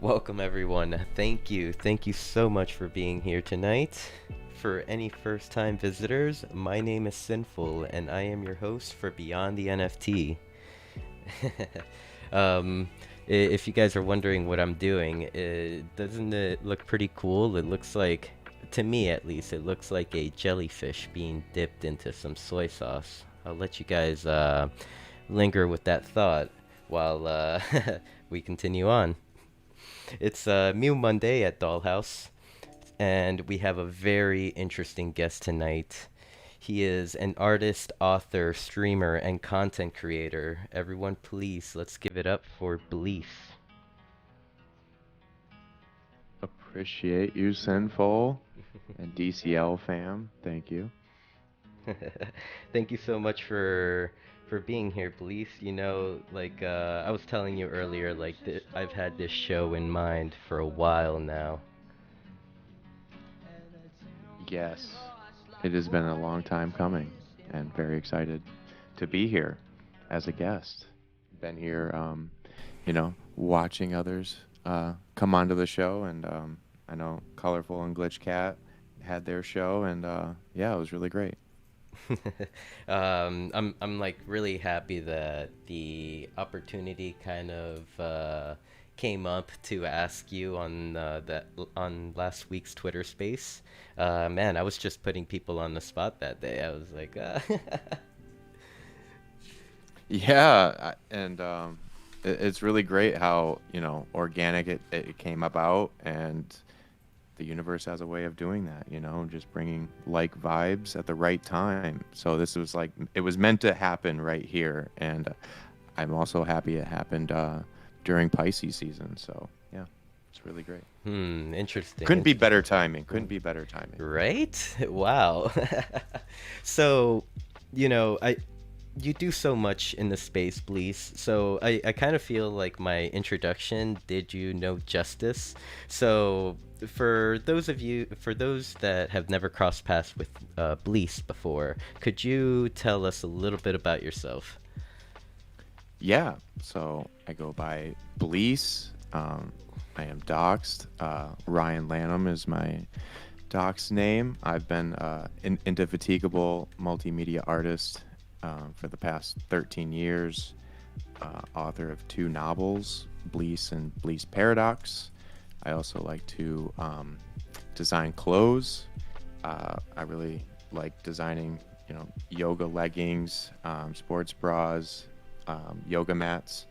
Welcome, everyone. Thank you so much for being here tonight. For any first time visitors, my name is Sinful, and I am your host for Beyond the NFT. um, if you guys are wondering what I'm doing, doesn't it look pretty cool? It looks like, to me at least, it looks like a jellyfish being dipped into some soy sauce. I'll let you guys linger with that thought while we continue on. It's Mew Monday at Dollhouse, and we have a very interesting guest tonight. He is an artist, author, streamer, and content creator. Everyone, please, let's give it up for Bleace. Appreciate you, Sinful and DCL fam. Thank you. Thank you so much for being here, Bleace. I was telling you earlier, I've had this show in mind for a while now. Yes, it has been a long time coming and very excited to be here as a guest. Been here, watching others come onto the show, and I know Colorful and Glitch Cat had their show, and yeah, it was really great. I'm like really happy that the opportunity kind of came up to ask you on that on last week's Twitter Space. Man, I was just putting people on the spot that day. I was like, Yeah, and it's really great how organic it came about, and the universe has a way of doing that, just bringing like vibes at the right time. So this was like it was meant to happen right here, and I'm also happy it happened during Pisces season. So yeah, it's really great. interesting, Couldn't be better interesting. timing. Couldn't be better timing. Right? Wow. So, you know, I you do so much in the space, Blease. So I kind of feel like my introduction did you no justice. So for those that have never crossed paths with Blease before, could you tell us a little bit about yourself? Yeah. So I go by Bleace. I am doxed. Ryan Lanham is my Doc's name. I've been an indefatigable multimedia artist for the past 13 years, author of two novels, Bleace and Bleace Paradox. I also like to design clothes. I really like designing, yoga leggings, sports bras, yoga mats.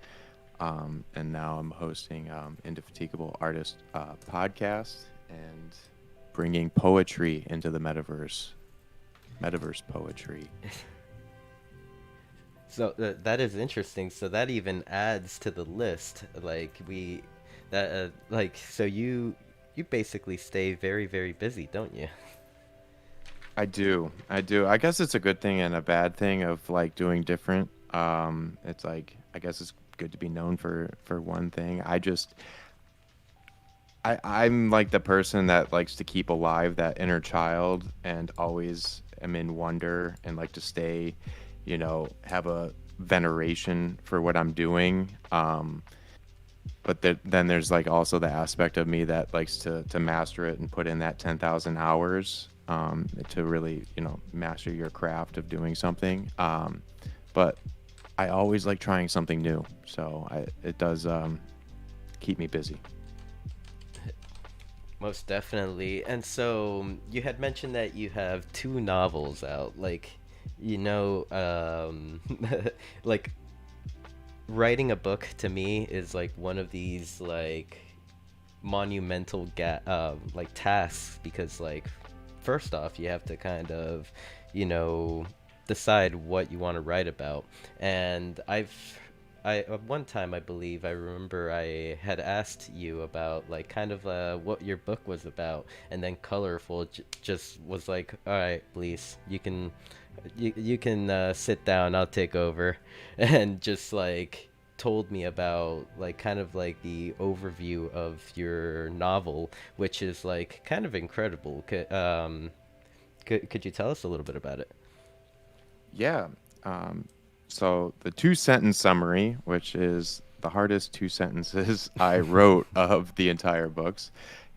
And now I'm hosting Indefatigable Artist podcast and bringing poetry into the metaverse poetry. So that is interesting. So that even adds to the list. So you basically stay very very busy, don't you? I do. I guess it's a good thing and a bad thing of like doing different. It's like I guess it's good to be known for one thing. I'm like the person that likes to keep alive that inner child and always am in wonder and like to stay, have a veneration for what I'm doing. But then there's like also the aspect of me that likes to master it and put in that 10,000 hours to really, master your craft of doing something. But I always like trying something new. So it does keep me busy. Most definitely. And so you had mentioned that you have two novels out. You know, um, like writing a book to me is like one of these monumental tasks because first off you have to kind of you know decide what you want to write about. And I at one time I believe I remember I had asked you about kind of what your book was about, and then Colorful just was like, all right, please, you can sit down, I'll take over. And just told me about kind of the overview of your novel, which is kind of incredible. Could you tell us a little bit about it? Yeah. So the two sentence summary, which is the hardest two sentences I wrote of the entire books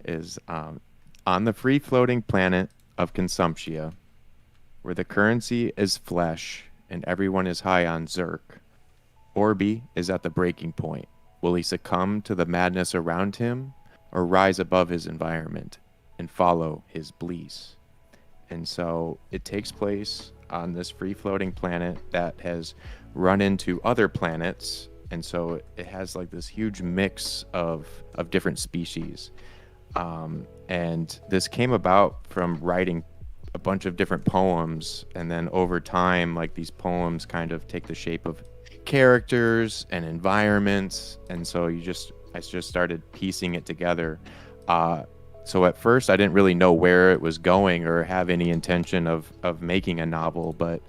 is on the free floating planet of Consumptia, where the currency is flesh and everyone is high on Zerk, Orby is at the breaking point. Will he succumb to the madness around him or rise above his environment and follow his Bleace? And so it takes place on this free floating planet that has run into other planets. And so it has like this huge mix of different species. And this came about from writing a bunch of different poems. And then over time, like these poems kind of take the shape of characters and environments. And so I just started piecing it together. So at first I didn't really know where it was going or have any intention of making a novel, but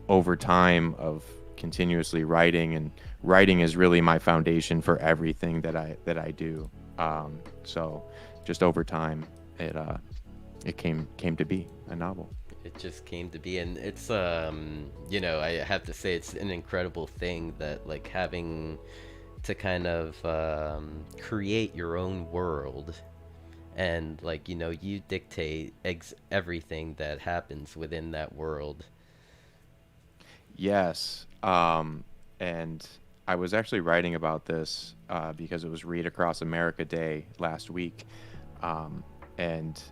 over time of continuously writing, and writing is really my foundation for everything that I do. So just over time it came to be a novel. It just came to be, and it's I have to say it's an incredible thing that like having to kind of create your own world, and like you dictate everything that happens within that world. Yes. And I was actually writing about this because it was Read Across America Day last week. And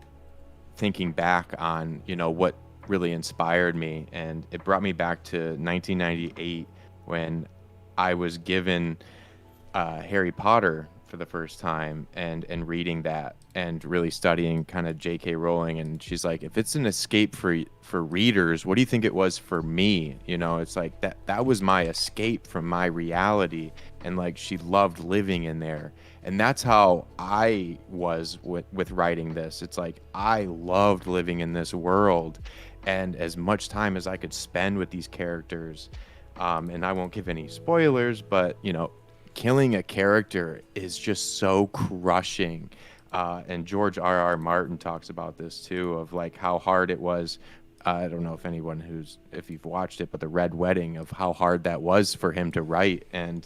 thinking back on, what really inspired me. And it brought me back to 1998 when I was given Harry Potter for the first time, and reading that and really studying kind of J.K. Rowling. And she's like, if it's an escape for readers, what do you think it was for me? It's like that was my escape from my reality, and like she loved living in there. And that's how I was with writing this. It's like I loved living in this world, and as much time as I could spend with these characters. And I won't give any spoilers, but killing a character is just so crushing. And George R. R. Martin talks about this too, of like how hard it was. I don't know if you've watched it, but the Red Wedding, of how hard that was for him to write. And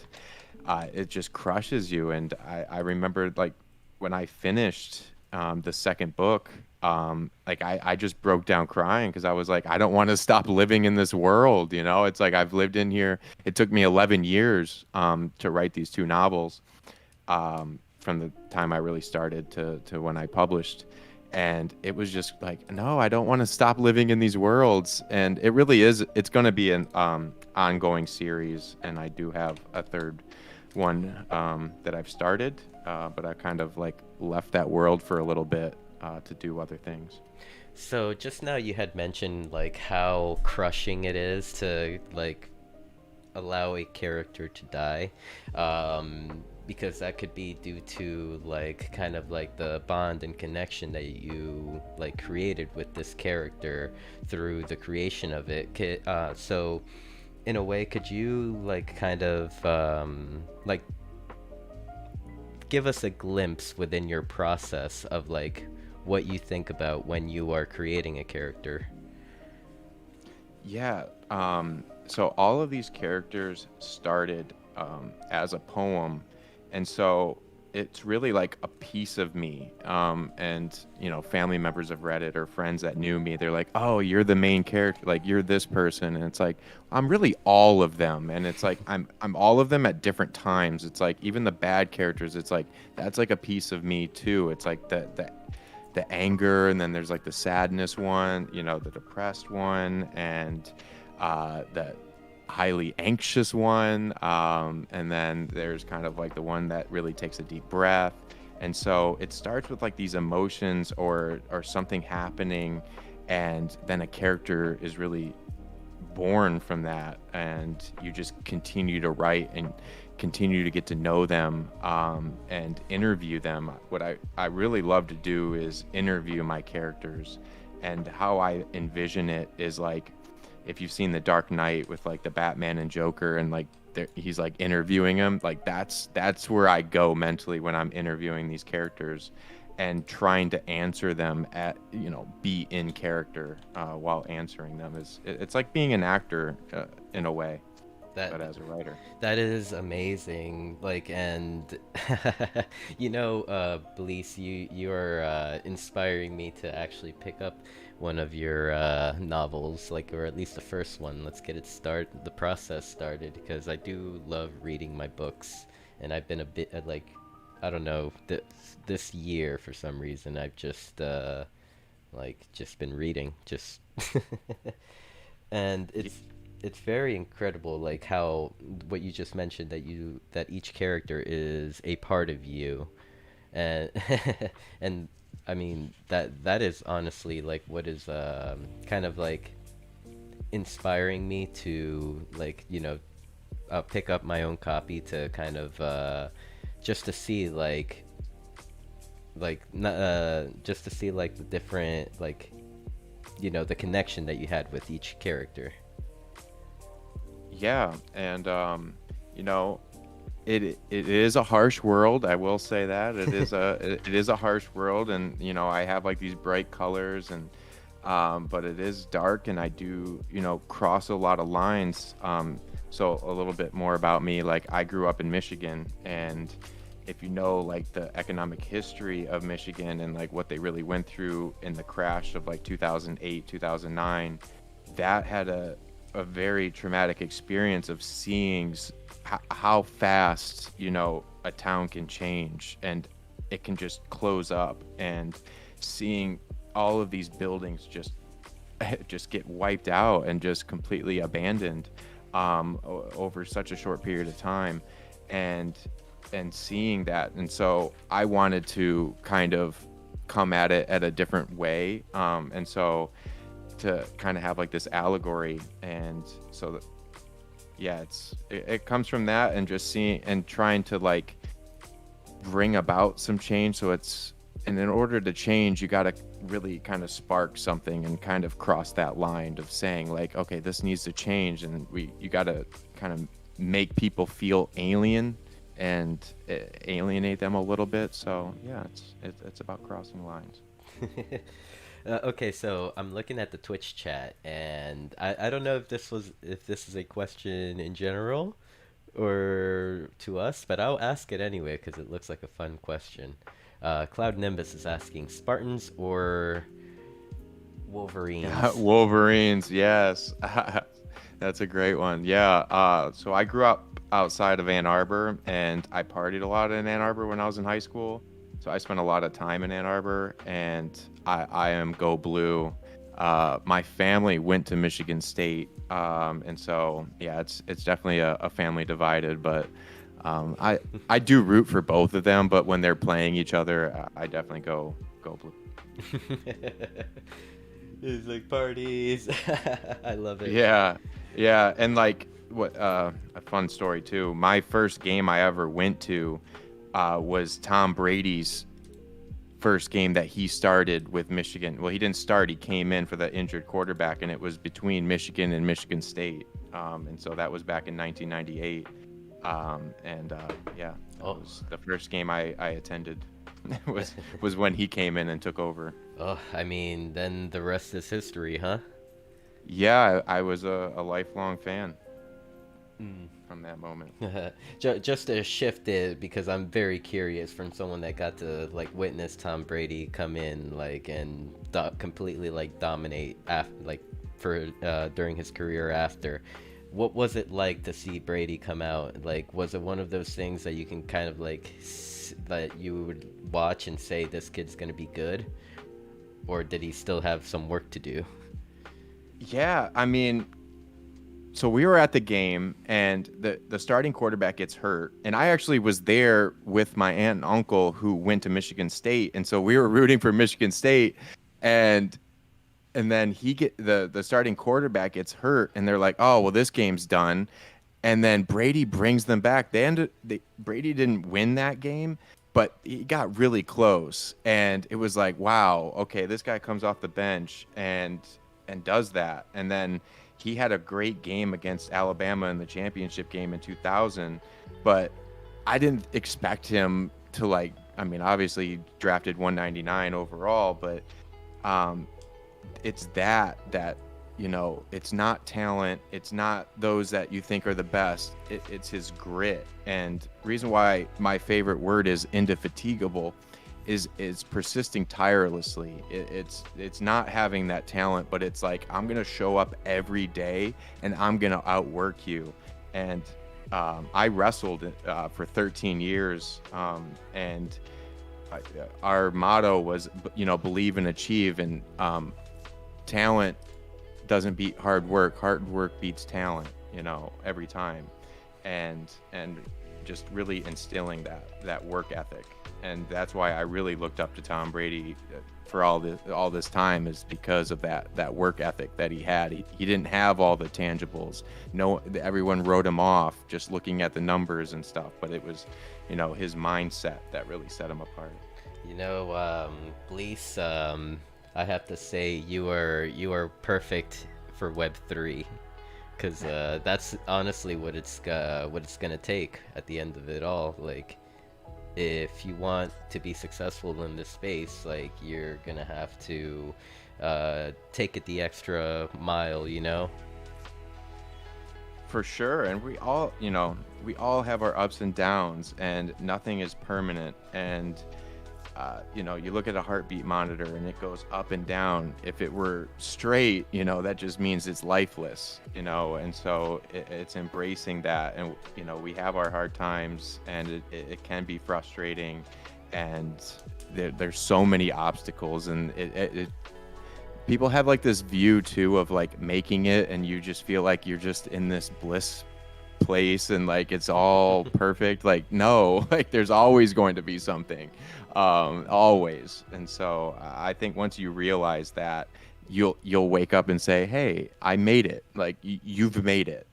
it just crushes you. And I remember like when I finished the second book, like I just broke down crying because I was like, I don't want to stop living in this world. It's like I've lived in here. It took me 11 years to write these two novels, from the time I really started to when I published. And it was just like, no, I don't want to stop living in these worlds. And it really is. It's going to be an ongoing series. And I do have a third one that I've started, but I kind of like left that world for a little bit to do other things. So just now you had mentioned like how crushing it is to like allow a character to die, because that could be due to like kind of like the bond and connection that you like created with this character through the creation of it. So in a way, could you like kind of like give us a glimpse within your process of like what you think about when you are creating a character? Yeah. So all of these characters started as a poem, and so it's really like a piece of me. And family members have read it, or friends that knew me. They're like, "Oh, you're the main character. Like you're this person." And it's like I'm really all of them. And it's like I'm all of them at different times. It's like even the bad characters. It's like that's like a piece of me too. It's like the anger, and then there's like the sadness one, the depressed one, and the highly anxious one, and then there's kind of like the one that really takes a deep breath. And so it starts with like these emotions or something happening, and then a character is really born from that, and you just continue to write and continue to get to know them, and interview them. What I really love to do is interview my characters, and how I envision it is like if you've seen The Dark Knight with like the Batman and Joker, and like he's like interviewing him, like that's where I go mentally when I'm interviewing these characters and trying to answer them at be in character while answering them. It's like being an actor in a way. That but as a writer. that is amazing. Like, and Bleace, you're inspiring me to actually pick up one of your novels, like, or at least the first one. Let's get the process started, because I do love reading my books, and I've been a bit like, I don't know, this year for some reason I've just just been reading, just and Y- it's very incredible, like how what you just mentioned, that each character is a part of you, and and I mean that is honestly like what is kind of like inspiring me to, like, pick up my own copy to kind of just to see just to see like the different, like, the connection that you had with each character. Yeah, and you know, it is a harsh world. I will say that it is a harsh world, and I have like these bright colors, and but it is dark, and I do cross a lot of lines. So a little bit more about me. Like, I grew up in Michigan, and if you know like the economic history of Michigan and like what they really went through in the crash of like 2008, 2009, that had a very traumatic experience of seeing how fast a town can change, and it can just close up, and seeing all of these buildings just get wiped out and just completely abandoned over such a short period of time, and seeing that. And so I wanted to kind of come at it at a different way, and so to kind of have like this allegory. And so that, yeah, it comes from that, and just seeing and trying to like bring about some change. So and in order to change, you got to really kind of spark something and kind of cross that line of saying like, okay, this needs to change, and you got to kind of make people feel alien and alienate them a little bit. So yeah, it's about crossing lines. Okay, so I'm looking at the Twitch chat, and I don't know if this is a question in general or to us, but I'll ask it anyway because it looks like a fun question. Cloud Nimbus is asking, Spartans or Yeah, Wolverines? Wolverines, yes. That's a great one. Yeah. So I grew up outside of Ann Arbor, and I partied a lot in Ann Arbor when I was in high school. So I spent a lot of time in Ann Arbor, and I am go blue. My family went to Michigan State, and so yeah, it's definitely a family divided. But I do root for both of them, but when they're playing each other, I definitely go blue. It's like parties. I love it. Yeah, yeah, and like what a fun story too. My first game I ever went to was Tom Brady's first game that he started with Michigan. Well, he didn't start; he came in for the injured quarterback, and it was between Michigan and Michigan State. And so that was back in 1998. And yeah, that Oh, was the first game I attended. Was when he came in and took over. oh, I mean, then the rest is history, huh? Yeah, I was a lifelong fan Mm. from that moment. Just to shift it, because I'm very curious from someone that got to like witness Tom Brady come in like and completely like dominate like for during his career after. What was it like to see Brady come out? Like, was it one of those things that you can kind of like that you would watch and say this kid's gonna be good, or did he still have some work to do? Yeah, I mean, so we were at the game, and the starting quarterback gets hurt, and I actually was there with my aunt and uncle who went to Michigan State, and so we were rooting for Michigan State, and then the starting quarterback gets hurt, and they're like, oh well, this game's done, and then Brady brings them back. Brady didn't win that game, but he got really close, and it was like, wow, okay, this guy comes off the bench and does that, and then he had a great game against Alabama in the championship game in 2000, but I didn't expect him to like. I mean, obviously he drafted 199 overall, but um, it's that it's not talent, it's not those that you think are the best, it's his grit. And reason why my favorite word is indefatigable is persisting tirelessly. It's not having that talent, but it's like, I'm gonna show up every day and I'm gonna outwork you. And I wrestled for 13 years, and our motto was, believe and achieve. And talent doesn't beat hard work. Hard work beats talent, every time. And just really instilling that work ethic. And that's why I really looked up to Tom Brady for all this time, is because of that work ethic that he had. He didn't have all the tangibles. No, everyone wrote him off just looking at the numbers and stuff, but it was, his mindset that really set him apart. Bleace, I have to say you are perfect for Web3, because that's honestly what it's gonna take at the end of it all. Like, if you want to be successful in this space, like, you're gonna have to take it the extra mile, you know? For sure. And we all have our ups and downs, and nothing is permanent. And you look at a heartbeat monitor and it goes up and down. If it were straight, that just means it's lifeless, and so it's embracing that. And, we have our hard times, and it can be frustrating, and there's so many obstacles. And people have like this view too of like making it, and you just feel like you're just in this bliss place and like it's all perfect. Like, no, like there's always going to be something, always. And so I think once you realize that, you'll wake up and say, hey, I made it. Like, you've made it.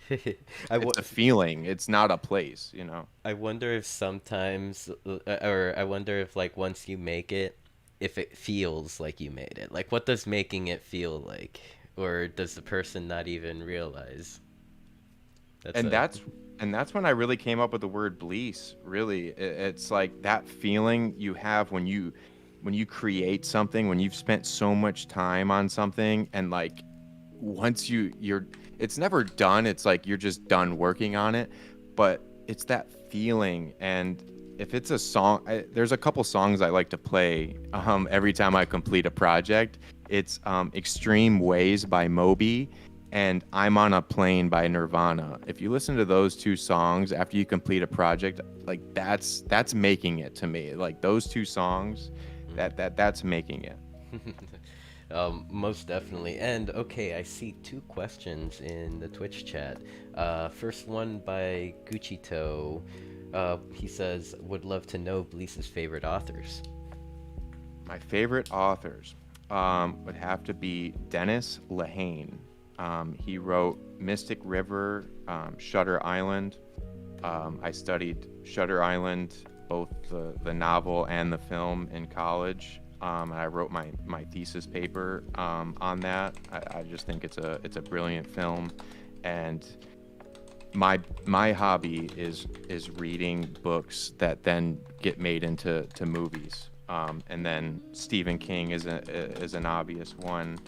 It's a feeling, it's not a place. I wonder if sometimes, or I wonder if, like, once you make it, if it feels like you made it. Like, what does making it feel like? Or does the person not even realize? That's and a that's and that's when I really came up with the word bleace. Really, it's like that feeling you have when you create something, when you've spent so much time on something, and like once you're it's never done. It's like you're just done working on it, but it's that feeling. And if it's a song, there's a couple songs I like to play every time I complete a project. It's Extreme Ways by Moby and I'm on a Plane by Nirvana. If you listen to those two songs after you complete a project, like that's making it to me. Like those two songs, that's making it. Most definitely. And okay, I see two questions in the Twitch chat. First one by Gucci. He says, would love to know Bleace's favorite authors. My favorite authors would have to be Dennis Lehane. He wrote Mystic River, Shutter Island. I studied Shutter Island, both the novel and the film, in college. And I wrote my thesis paper on that. I just think it's a brilliant film. And my hobby is reading books that then get made into movies. And then Stephen King is an obvious one.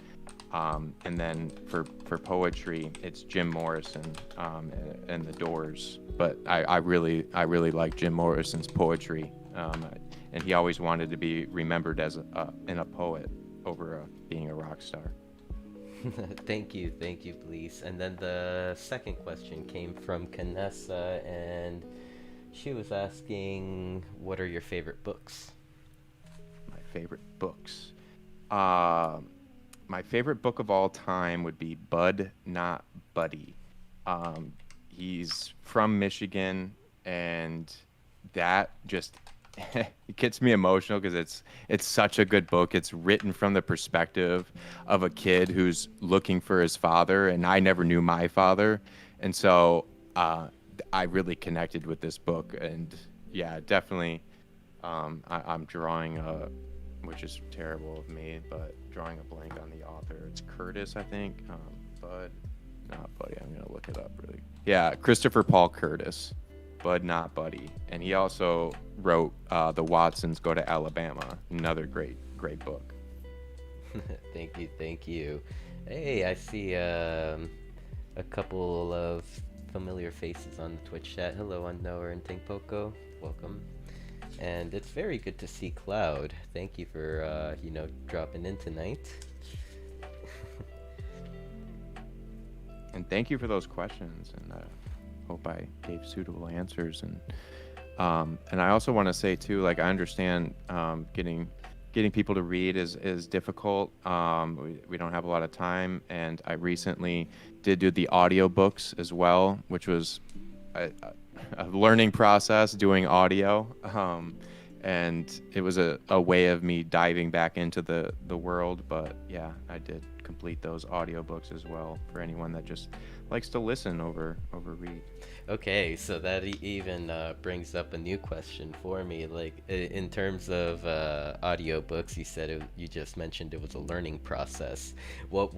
And then for poetry, it's Jim Morrison and The Doors. But I really like Jim Morrison's poetry, and he always wanted to be remembered as a poet over being a rock star. Thank you, Bleace. And then the second question came from Canessa, and she was asking, what are your favorite books? My favorite books. My favorite book of all time would be Bud Not Buddy. He's from Michigan, and that just it gets me emotional because it's such a good book. It's written from the perspective of a kid who's looking for his father, and I never knew my father, and so I really connected with this book. And yeah, definitely, I'm drawing which is terrible of me, but drawing a blank on the author. It's Curtis, I think. Bud, not Buddy. I'm gonna look it up really. Yeah, Christopher Paul Curtis. Bud Not Buddy. And he also wrote The Watsons Go to Alabama, another great book. Thank you. Hey, I see a couple of familiar faces on the Twitch chat. Hello, Unknower and Tinkpoko. Welcome. And it's very good to see Cloud. Thank you for, dropping in tonight. And thank you for those questions, and hope I gave suitable answers. And I also want to say too, like, I understand getting people to read is difficult. We don't have a lot of time, and I recently did do the audiobooks as well, which was a learning process doing audio. And it was a way of me diving back into the world. But yeah, I did complete those audiobooks as well for anyone that just likes to listen over read. Okay, so that even brings up a new question for me. Like, in terms of audiobooks, you said you just mentioned it was a learning process. What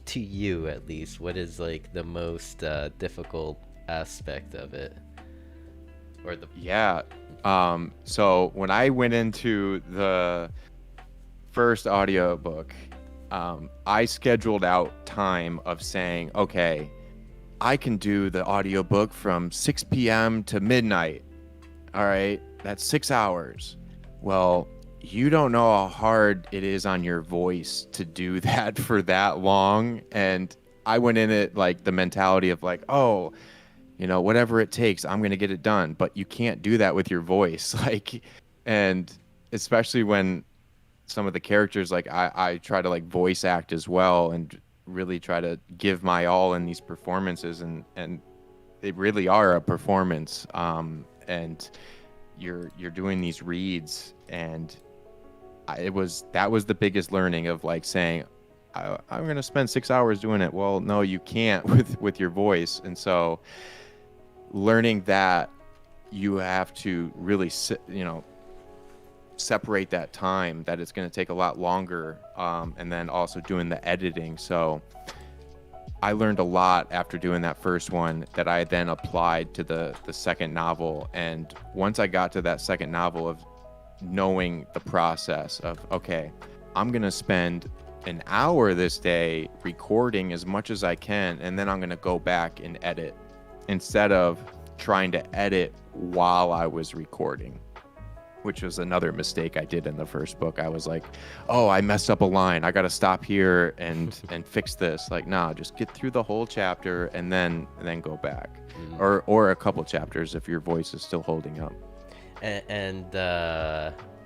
to you at least, what is like the most difficult aspect of it? Or the Yeah. So when I went into the first audiobook, I scheduled out time of saying, okay, I can do the audiobook from 6 p.m. to midnight. All right, that's 6 hours. Well, you don't know how hard it is on your voice to do that for that long. And I went in it like the mentality of like, oh, whatever it takes, I'm going to get it done. But you can't do that with your voice. Like, and especially when some of the characters, like I try to like voice act as well and really try to give my all in these performances, and they really are a performance. And you're doing these reads, and that was the biggest learning of like saying, I'm going to spend 6 hours doing it. Well, no, you can't with your voice. And so learning that you have to really separate that time, that it's going to take a lot longer, and then also doing the editing. So I learned a lot after doing that first one that I then applied to the second novel. And once I got to that second novel, of knowing the process of, okay, I'm going to spend an hour this day recording as much as I can, and then I'm going to go back and edit, instead of trying to edit while I was recording, which was another mistake I did in the first book. I was like, oh, I messed up a line, I got to stop here and fix this. Like, nah, just get through the whole chapter and then go back. Or a couple chapters if your voice is still holding up. And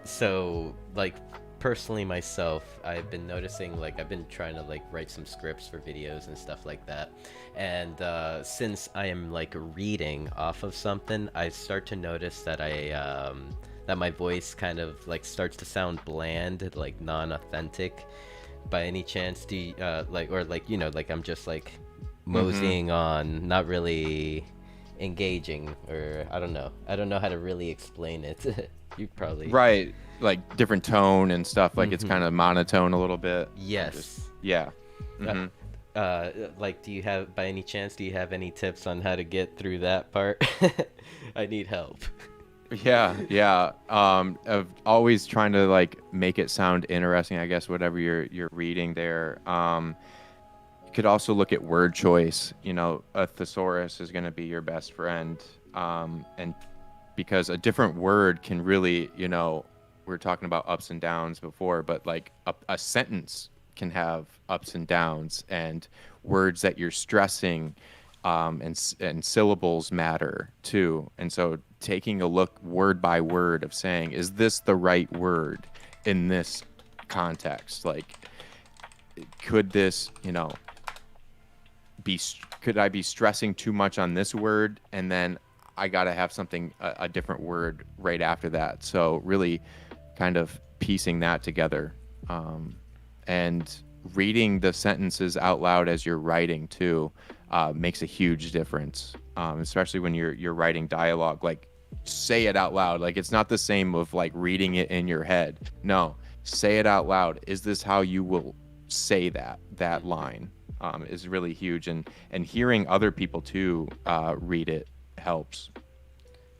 so, like, personally myself, I've been noticing, like, I've been trying to like write some scripts for videos and stuff like that. And since I am like reading off of something, I start to notice that that my voice kind of like starts to sound bland, like non-authentic. By any chance, do you, like, or like, like I'm just like moseying on, not really engaging, or I don't know how to really explain it. You probably. Right, like different tone and stuff, like it's kind of monotone a little bit. Yes. Yeah. Mm-hmm. Like, by any chance, do you have any tips on how to get through that part? I need help. Yeah. Of always trying to like make it sound interesting, I guess, whatever you're reading there. You could also look at word choice. A thesaurus is going to be your best friend, and because a different word can really, we were talking about ups and downs before, but like a sentence can have ups and downs, and words that you're stressing, and syllables matter too. And so taking a look word by word of saying, is this the right word in this context? Like, could this, could I be stressing too much on this word, and then I got to have something, a different word right after that. So really kind of piecing that together, and reading the sentences out loud as you're writing too, makes a huge difference, especially when you're writing dialogue. Like, say it out loud. Like, it's not the same of like reading it in your head. No, say it out loud. Is this how you will say that line? Is really huge, and hearing other people too read it helps.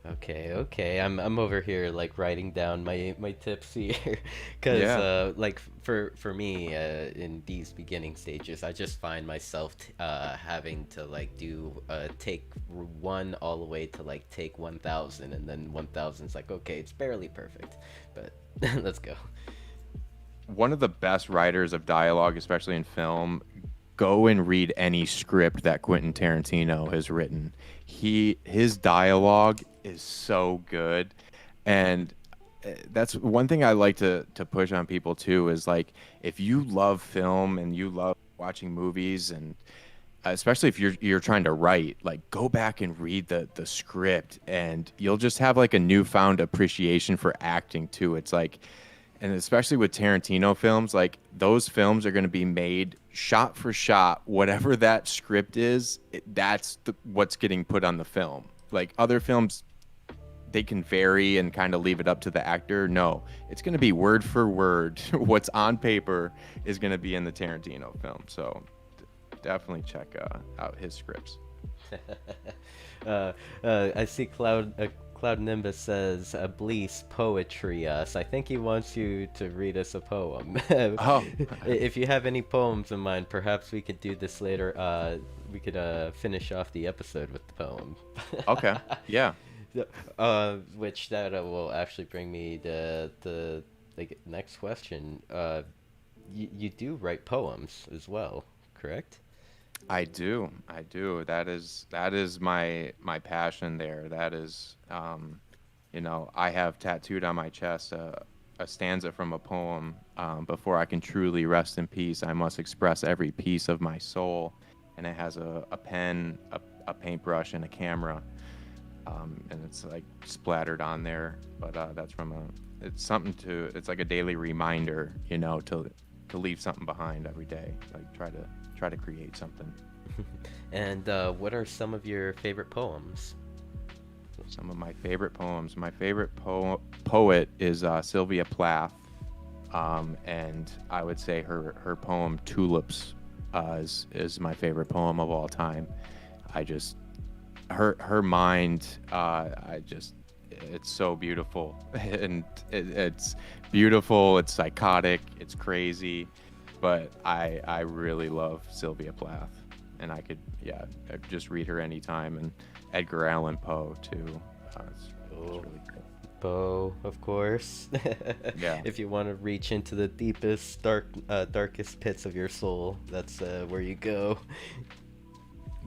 Okay, okay. I'm over here like writing down my tips here, because Yeah. like for me in these beginning stages, I just find myself having to like do take one all the way to like take 1,000, and then 1,000 is like okay, it's barely perfect, but let's go. One of the best writers of dialogue, especially in film, go and read any script that Quentin Tarantino has written. His dialogue is so good, and that's one thing I like to push on people too is like if you love film and you love watching movies and especially if you're trying to write, like go back and read the script and you'll just have like a newfound appreciation for acting too. It's like and especially with Tarantino films, like those films are going to be made shot for shot. Whatever that script is, that's what's getting put on the film. Like other films, they can vary and kind of leave it up to the actor. No, it's going to be word for word. What's on paper is going to be in the Tarantino film. So definitely check out his scripts. I see Cloud Nimbus says Bleace poetry us. I think he wants you to read us a poem. Oh, If you have any poems in mind, perhaps we could do this later. We could finish off the episode with the poem. okay. Yeah. Yeah, which that will actually bring me to the like next question. You do write poems as well, correct? I do. I do. That is my passion there. That is I have tattooed on my chest a stanza from a poem. Before I can truly rest in peace, I must express every piece of my soul. And it has a pen, a paintbrush, and a camera. And it's like splattered on there. But that's from a. It's something to. It's like a daily reminder, to leave something behind every day. Like try to create something. And what are some of your favorite poems? Some of my favorite poems. My favorite poet is Sylvia Plath, and I would say her poem "Tulips" is my favorite poem of all time. I just her mind. I just it's so beautiful, and it's beautiful. It's psychotic. It's crazy, but I really love Sylvia Plath, and I could just read her anytime. And Edgar Allan Poe too. It's Oh, really good. Bo, of course. Yeah, If you want to reach into the deepest, darkest pits of your soul, that's where you go.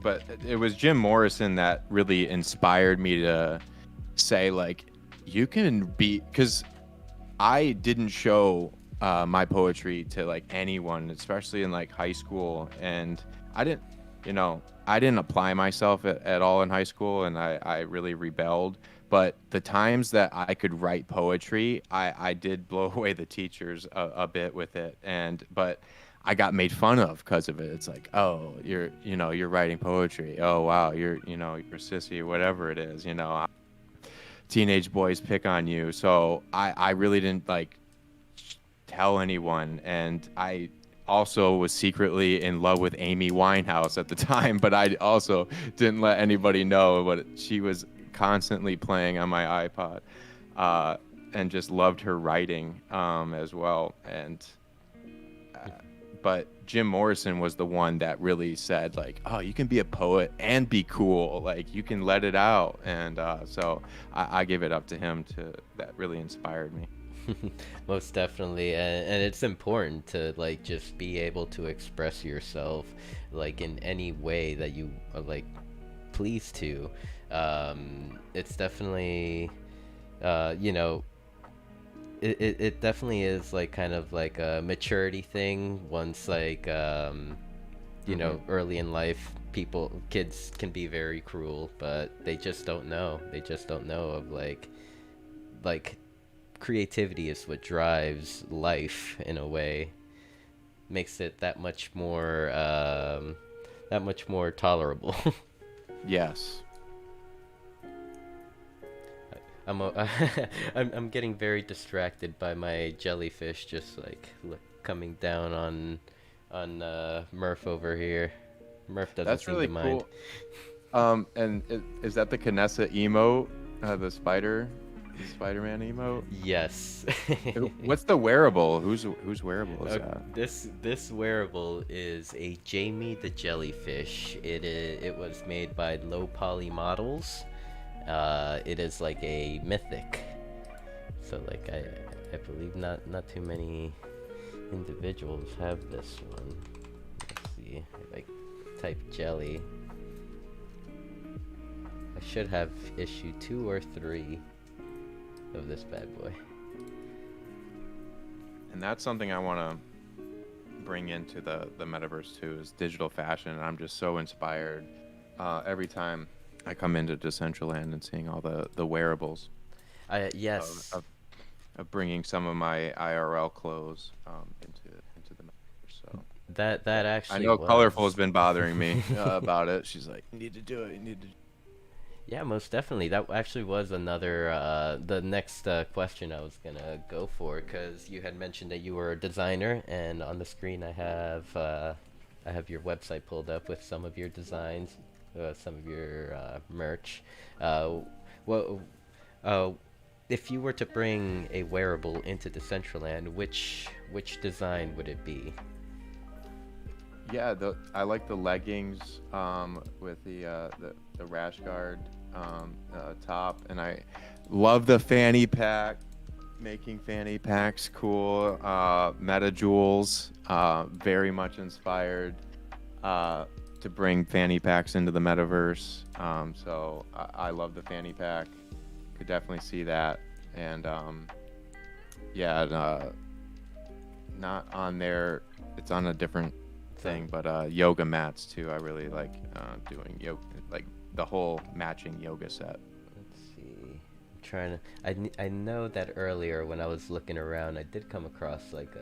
but it was Jim Morrison that really inspired me to say like you can be because I didn't show my poetry to like anyone, especially in like high school, and I didn't, I didn't apply myself at all in high school, and I really rebelled. But the times that I could write poetry, I did blow away the teachers a bit with it, but I got made fun of because of it. It's like, oh, you're writing poetry. Oh wow, you're a sissy, whatever it is. Teenage boys pick on you. So I really didn't like tell anyone. And I also was secretly in love with Amy Winehouse at the time, but I also didn't let anybody know. But she was constantly playing on my iPod, uh, and just loved her writing as well. And but Jim Morrison was the one that really said like, "Oh, you can be a poet and be cool. Like you can let it out." And so I give it up to him to that really inspired me. Most definitely, and it's important to like just be able to express yourself like in any way that you are like pleased to. It's definitely, you know, it definitely is like kind of like a maturity thing once like Hmm. early in life kids can be very cruel, but they just don't know of like creativity is what drives life in a way, makes it that much more tolerable. Yes. I'm getting very distracted by my jellyfish just like coming down on Murph over here. Murph doesn't That's seem to really mind. cool. And is that the Canessa emote? The Spider-Man emote. Yes. What's the wearable? Whose wearable is that? This wearable is a Jamie the jellyfish. It was made by Low Poly Models. It is like a mythic. So like I believe not too many individuals have this one. Let's see. Like type jelly. I should have issue 2 or 3 of this bad boy. And that's something I want to bring into the metaverse too, is digital fashion. And I'm just so inspired every time I come into Decentraland and seeing all the wearables I of, yes. of, of bringing some of my IRL clothes into the metaverse. So That I actually know Colorful has was. been bothering me about it. She's like, you need to do it. You need to. Yeah, most definitely. That actually was another the next question I was gonna go for, because you had mentioned that you were a designer, and on the screen I have your website pulled up with some of your designs, some of your merch. Uh, what uh, if you were to bring a wearable into Decentraland, which design would it be? Yeah, I like the leggings with the rash guard top, and I love the fanny pack. Making fanny packs cool. Meta Jewels, very much inspired to bring fanny packs into the metaverse. So I love the fanny pack. Could definitely see that, and yeah, not on there. It's on a different So thing, but yoga mats too. I really like doing yoga, like the whole matching yoga set. let's see. I'm trying to. I know that earlier when I was looking around, I did come across like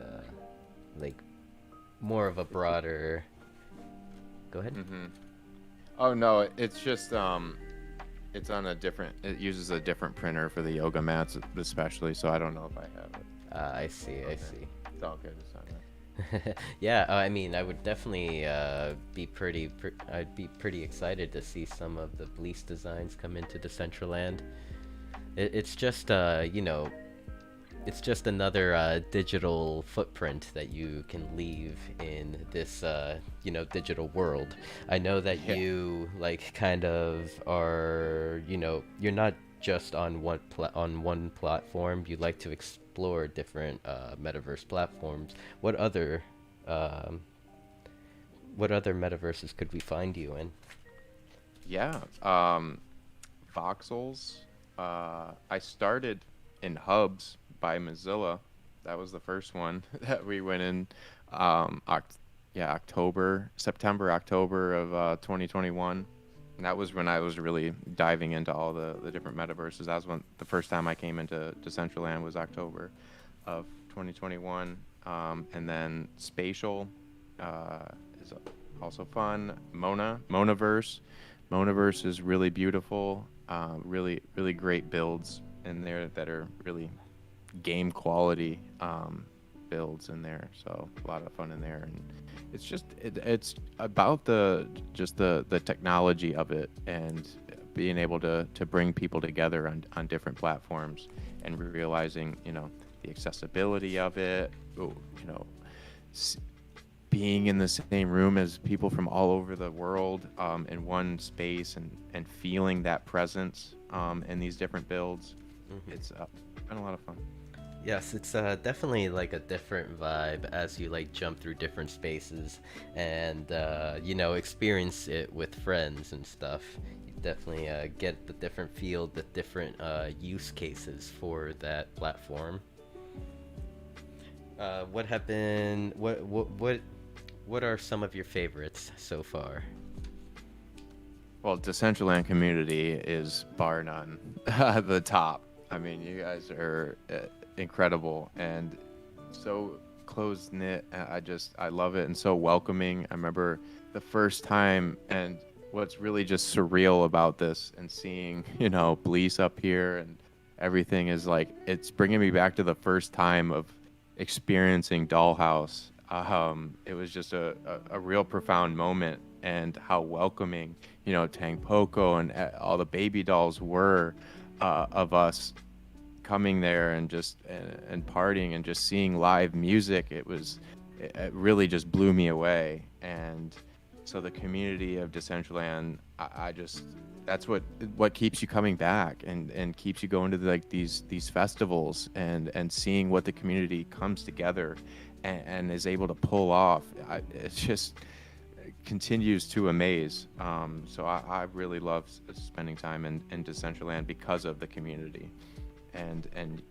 more of a broader. Go ahead. Hmm. Oh no, it's just it's on a different. It uses a different printer for the yoga mats, especially. So I don't know if I have it I see. on I there. see. It's all good. It's on there. Yeah, I mean, I would definitely I'd be pretty excited to see some of the Bleace designs come into Decentraland. It's just it's just another digital footprint that you can leave in this digital world. I know that Yeah. you like kind of are, you're not just on on one platform. You like to explore different metaverse platforms. What other um, what other metaverses could we find you in? Yeah. Voxels. I started in Hubs by Mozilla. That was the first one that we went in. Yeah, September, October of 2021. And that was when I was really diving into all the different metaverses. That was when the first time I came into Decentraland was October of 2021. And then Spatial uh, is also fun. Monaverse. Monaverse is really beautiful. Really great builds in there that are really game quality builds in there. So a lot of fun in there, and it's about the technology of it and being able to bring people together on different platforms and realizing the accessibility of it. You know, s- being in the same room as people from all over the world in one space and feeling that presence in these different builds. Hmm. It's been a lot of fun. Yes, it's definitely like a different vibe as you like jump through different spaces and experience it with friends and stuff. You definitely get the different feel, the different use cases for that platform. What have been what are some of your favorites so far? Well, Decentraland community is bar none the top. I mean, you guys are incredible and so close knit. I love it and so welcoming. I remember the first time, and what's really just surreal about this and seeing Bleace up here and everything is like it's bringing me back to the first time of experiencing Dollhouse. It was just a real profound moment, and how welcoming Tang Poco and all the baby dolls were. of us coming there and just and partying and just seeing live music. It really just blew me away. And so the community of Decentraland, I just that's what keeps you coming back and keeps you going to like these festivals and seeing what the community comes together and is able to pull off. It's just continues to amaze. So I really love spending time in Decentraland because of the community, and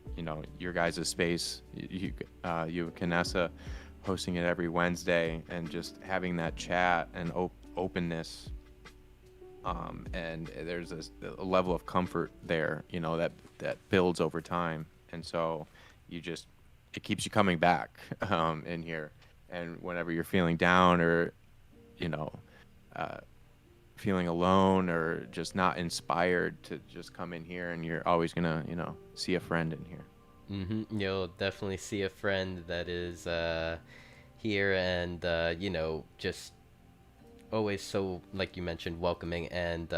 your guys' space. You and Kanessa hosting it every Wednesday and just having that chat and openness. And there's a level of comfort there, that builds over time, and so it keeps you coming back in here. And whenever you're feeling down or you know, uh, feeling alone or just not inspired to just come in here, and you're always gonna, see a friend in here. You'll definitely see a friend that is here and just always so, like you mentioned, welcoming. And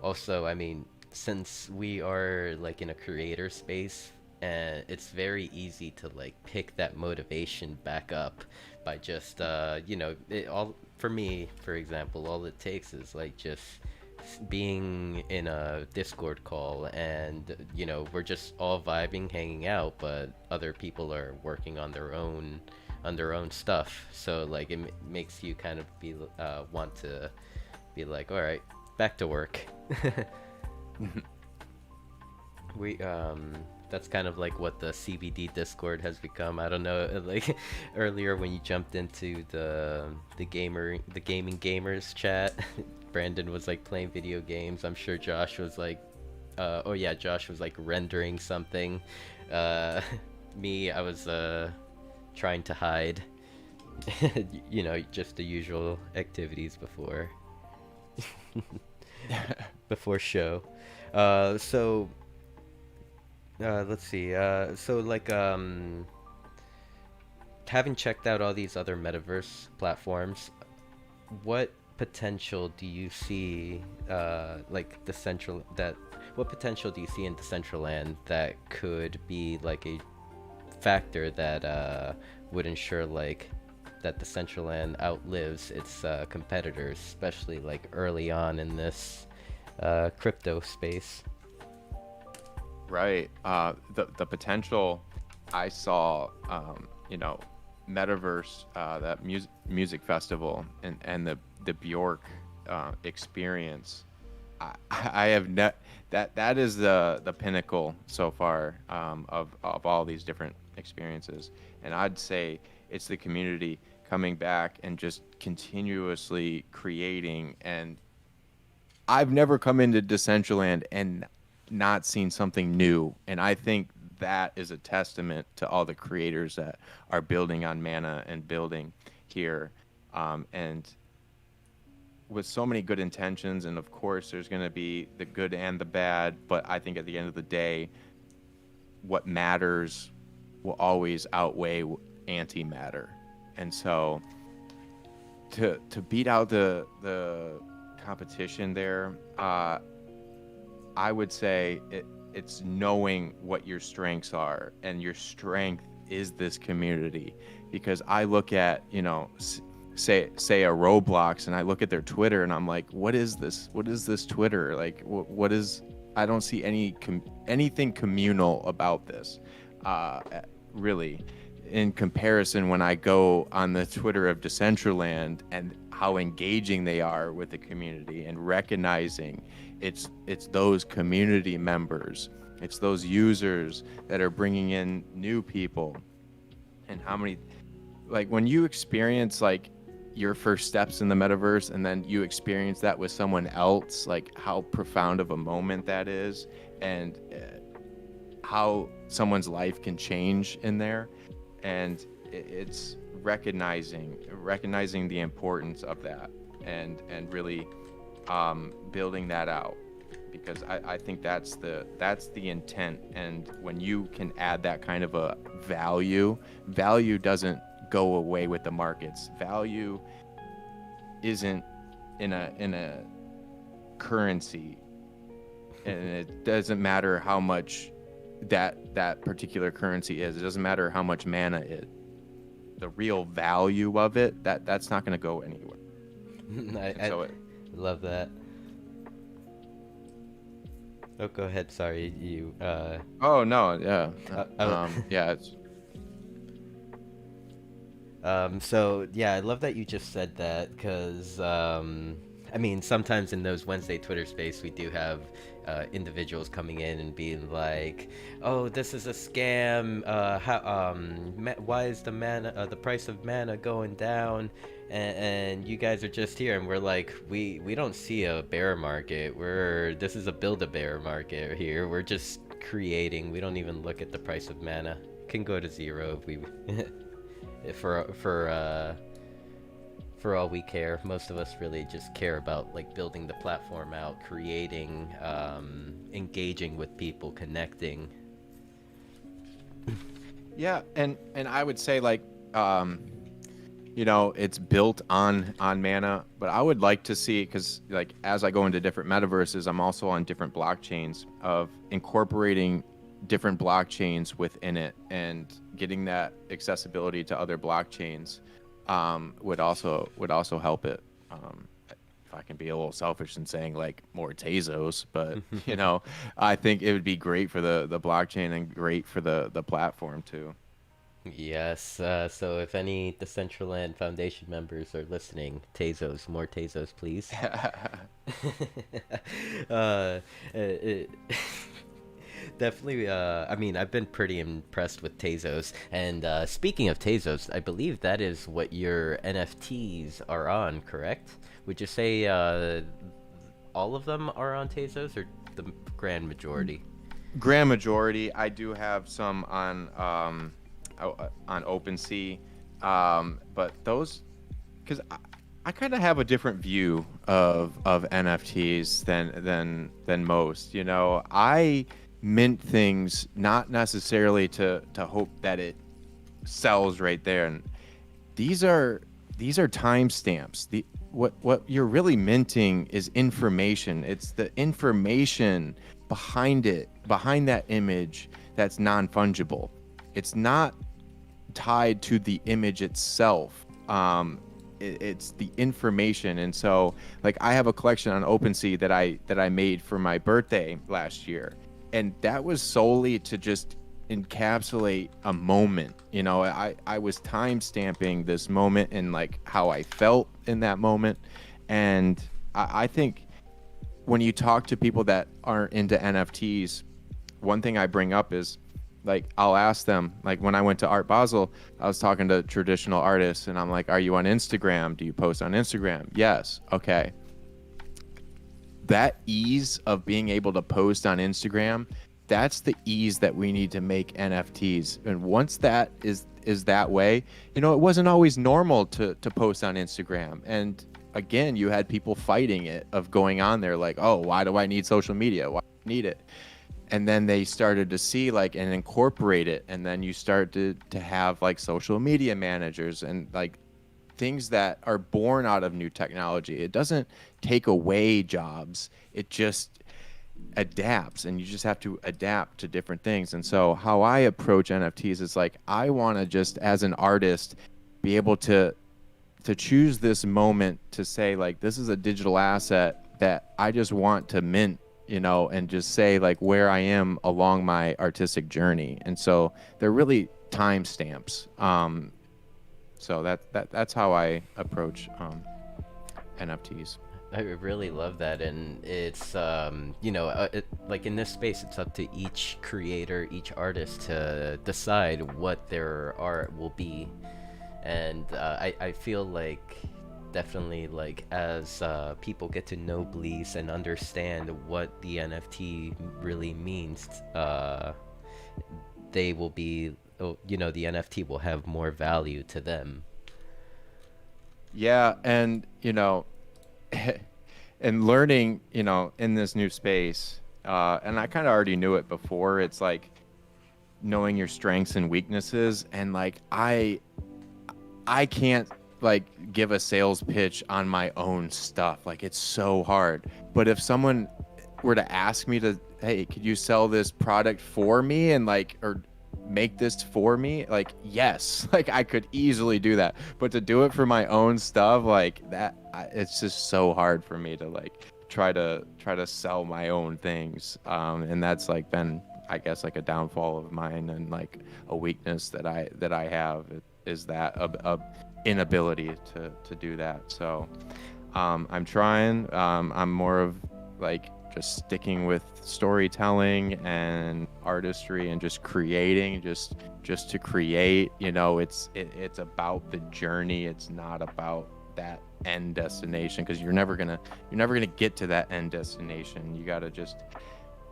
also, I mean, since we are like in a creator space, and it's very easy to like pick that motivation back up by just all for me, for example, all it takes is like just being in a Discord call, and we're just all vibing, hanging out, but other people are working on their own stuff. So like makes you kind of be want to be like, all right, back to work. we That's kind of like what the CBD Discord has become. I don't know, like earlier when you jumped into the gaming gamers chat, Brandon was like playing video games. I'm sure Josh was like, oh yeah, Josh was like rendering something. Uh, Me, I was trying to hide. Just the usual activities before show. So let's see. So like having checked out all these other metaverse platforms, what potential do you see like the central that what potential do you see in Decentraland that could be like a factor that would ensure like that Decentraland outlives its competitors, especially like early on in this crypto space? Right. The potential I saw, Metaverse, that music festival, and the Bjork experience. I have net that is the pinnacle so far, of all these different experiences, and I'd say it's the community coming back and just continuously creating. And I've never come into Decentraland and not seen something new. And I think that is a testament to all the creators that are building on Mana and building here. And with so many good intentions, and of course, there's going to be the good and the bad. But I think at the end of the day, what matters will always outweigh anti-matter. And so to beat out the competition there, I would say it's knowing what your strengths are, and your strength is this community. Because I look at, say a Roblox, and I look at their Twitter, and I'm like, what is this? What is this Twitter? Like, what is? I don't see anything communal about this, really. In comparison, when I go on the Twitter of Decentraland and how engaging they are with the community, and recognizing it's those community members, it's those users that are bringing in new people, and how many, like when you experience like your first steps in the metaverse, and then you experience that with someone else, like how profound of a moment that is, and how someone's life can change in there. And it's recognizing the importance of that, and really building that out, because I think that's the intent. And when you can add that kind of a value doesn't go away with the markets. Value isn't in a currency. and it doesn't matter how much that particular currency is. It doesn't matter how much mana it. The real value of it, that's not going to go anywhere. And I so it, love that. Oh, go ahead. Sorry, oh no, yeah, I yeah, it's So yeah, I love that you just said that because I mean, sometimes in those Wednesday Twitter space, we do have individuals coming in and being like, "Oh, this is a scam. Why is the price of mana going down?" And you guys are just here, and we're like, we don't see a bear market. This is a build a bear market here. We're just creating. We don't even look at the price of mana. It can go to zero if we for for uh for all we care. Most of us really just care about like building the platform out, creating, engaging with people, connecting. yeah, and I would say like you know, it's built on mana, but I would like to see, because like as I go into different metaverses, I'm also on different blockchains, of incorporating different blockchains within it and getting that accessibility to other blockchains would also help it. If I can be a little selfish in saying like more Tezos, but you know, I think it would be great for the blockchain and great for the platform too. Yes, so if any Decentraland Foundation members are listening, Tezos, more Tezos, please. uh, it, Definitely, I mean, I've been pretty impressed with Tezos. And speaking of Tezos, I believe that is what your NFTs are on, correct? Would you say all of them are on Tezos, or the grand majority? Grand majority. I do have some on OpenSea, but those, because I kind of have a different view of NFTs than most. You know, I mint things not necessarily to hope that it sells right there, and these are timestamps. The what you're really minting is information. It's the information behind it, behind that image, that's non-fungible. It's not tied to the image itself. It's the information. And so like I have a collection on OpenSea that I made for my birthday last year, and that was solely to just encapsulate a moment. You know, I was time stamping this moment and like how I felt in that moment. And I think when you talk to people that aren't into NFTs, one thing I bring up is like I'll ask them, like when I went to Art Basel, I was talking to traditional artists and I'm like, are you on Instagram? Do you post on Instagram? Yes. Okay. That ease of being able to post on Instagram, that's the ease that we need to make NFTs. And once that is that way, you know, it wasn't always normal to post on Instagram. And again, you had people fighting it, of going on there like, oh, why do I need social media? Why do I need it? And then they started to see like and incorporate it, and then you start to have like social media managers and like things that are born out of new technology. It doesn't take away jobs, it just adapts, and you just have to adapt to different things. And so how I approach NFTs is like, I want to just as an artist be able to choose this moment to say like, this is a digital asset that I just want to mint, you know, and just say like where I am along my artistic journey. And so they're really timestamps. So that's how I approach NFTs. I really love that, and it's like in this space, it's up to each creator, each artist to decide what their art will be. And I feel like definitely like as people get to know Bleace and understand what the NFT really means, they will be, the NFT will have more value to them. Yeah, and you know, and learning, you know, in this new space, and I kind of already knew it before. It's like knowing your strengths and weaknesses, and like I can't like give a sales pitch on my own stuff. Like it's so hard. But if someone were to ask me to, hey, could you sell this product for me and like, or make this for me? Like, yes, like I could easily do that. But to do it for my own stuff, like that, it's just so hard for me to like try to sell my own things. And that's like been, I guess, like a downfall of mine and like a weakness that I have is that a inability to do that. So I'm trying. I'm more of like just sticking with storytelling and artistry and just creating, just to create. You know, it's about the journey. It's not about that end destination, because you're never gonna get to that end destination. You gotta just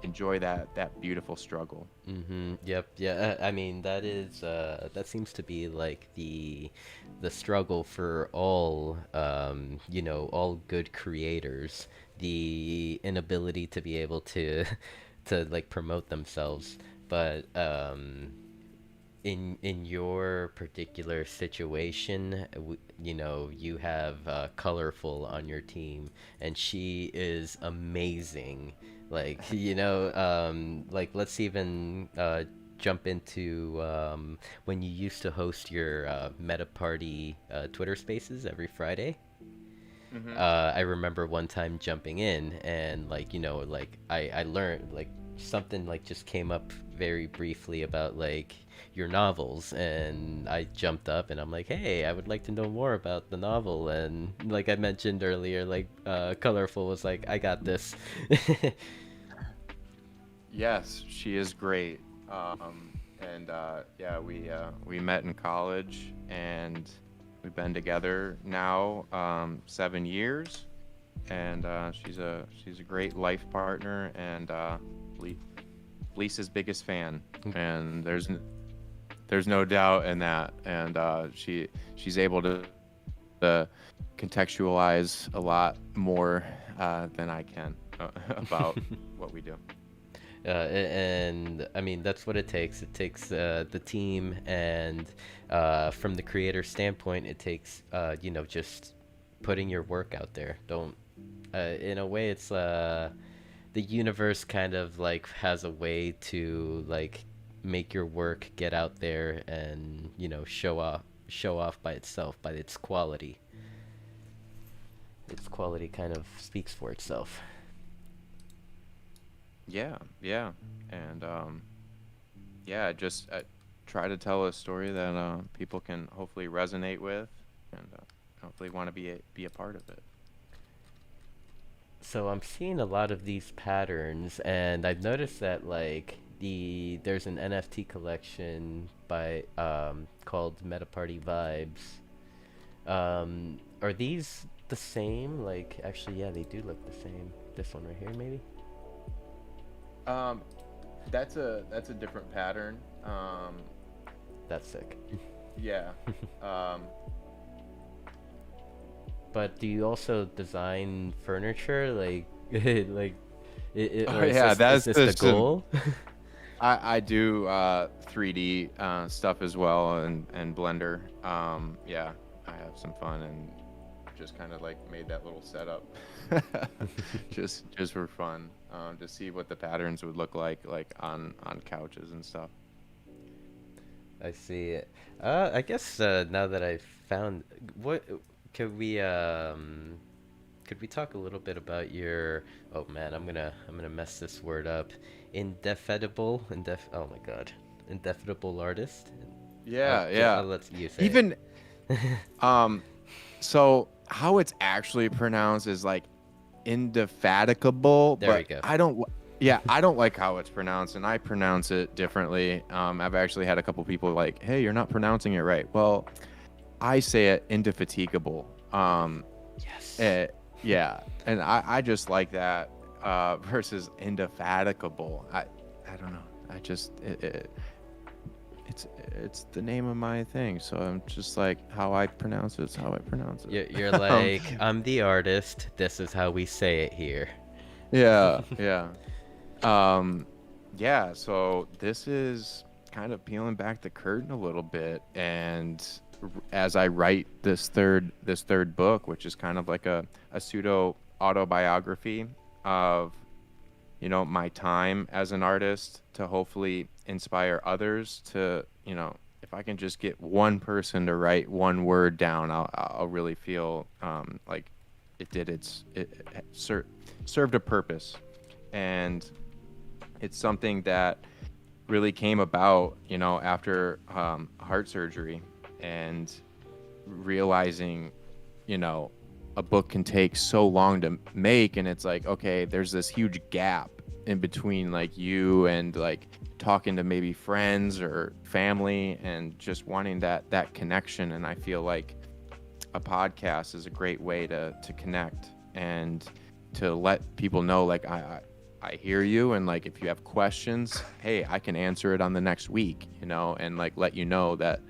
enjoy that beautiful struggle. Yep. Yeah. I mean, that seems to be like the struggle for all all good creators, the inability to be able to to like promote themselves. But in your particular situation, you have Colorful on your team, and she is amazing. Like, like let's even jump into when you used to host your Meta Party Twitter Spaces every Friday. Hmm. I remember one time jumping in and like I learned like something like just came up very briefly about like your novels, and I jumped up and I'm like, hey, I would like to know more about the novel. And like I mentioned earlier, like Colorful was like, I got this. Yes, she is great. And yeah, we met in college, and we've been together now 7 years. And she's a great life partner, and Le- Lisa's biggest fan. And there's no doubt in that. And she's able to contextualize a lot more than I can about what we do. And I mean, that's what it takes. It takes the team, and from the creator standpoint, it takes just putting your work out there. Don't In a way, it's the universe kind of like has a way to like make your work get out there and show off by itself, by its quality. Its quality kind of speaks for itself. Yeah, yeah, and yeah, just try to tell a story that people can hopefully resonate with, and hopefully want to be a part of it. So I'm seeing a lot of these patterns, and I've noticed that like there's an NFT collection by called Meta Party Vibes. Are these the same? Like, actually, yeah, they do look the same. This one right here, maybe. Um, that's a different pattern. That's sick. Yeah. Um, But do you also design furniture, like, oh or yeah, is that's this the the some. goal? I do 3D stuff as well, and Blender. Yeah, I have some fun and just kind of like made that little setup, just for fun, to see what the patterns would look like on couches and stuff. I see it. I guess now that I've found what could we could we talk a little bit about your oh man, I'm gonna mess this word up. Oh my god. Indefinable artist. Yeah, yeah. I'll let you say Even um, so how it's actually pronounced is like indefatigable, There we but go. yeah, I don't like how it's pronounced, and I pronounce it differently. I've actually had a couple people like, hey, you're not pronouncing it right. Well, I say it indefatigable. Yes. Eh, yeah, and I just like that versus indefatigable. I don't know. I just it's the name of my thing, so I'm just like, how I pronounce it is how I pronounce it. You're um, like, I'm the artist. This is how we say it here. yeah, yeah. Um, yeah, so this is kind of peeling back the curtain a little bit, and as I write this third book, which is kind of like a pseudo autobiography of my time as an artist to hopefully inspire others to, if I can just get one person to write one word down, I'll really feel like it served a purpose. And it's something that really came about, after heart surgery, and realizing, a book can take so long to make, and it's like, okay, there's this huge gap in between like you and like talking to maybe friends or family and just wanting that connection. And I feel like a podcast is a great way to connect and to let people know, like, I hear you, and like if you have questions, hey, I can answer it on the next week, and like let you know that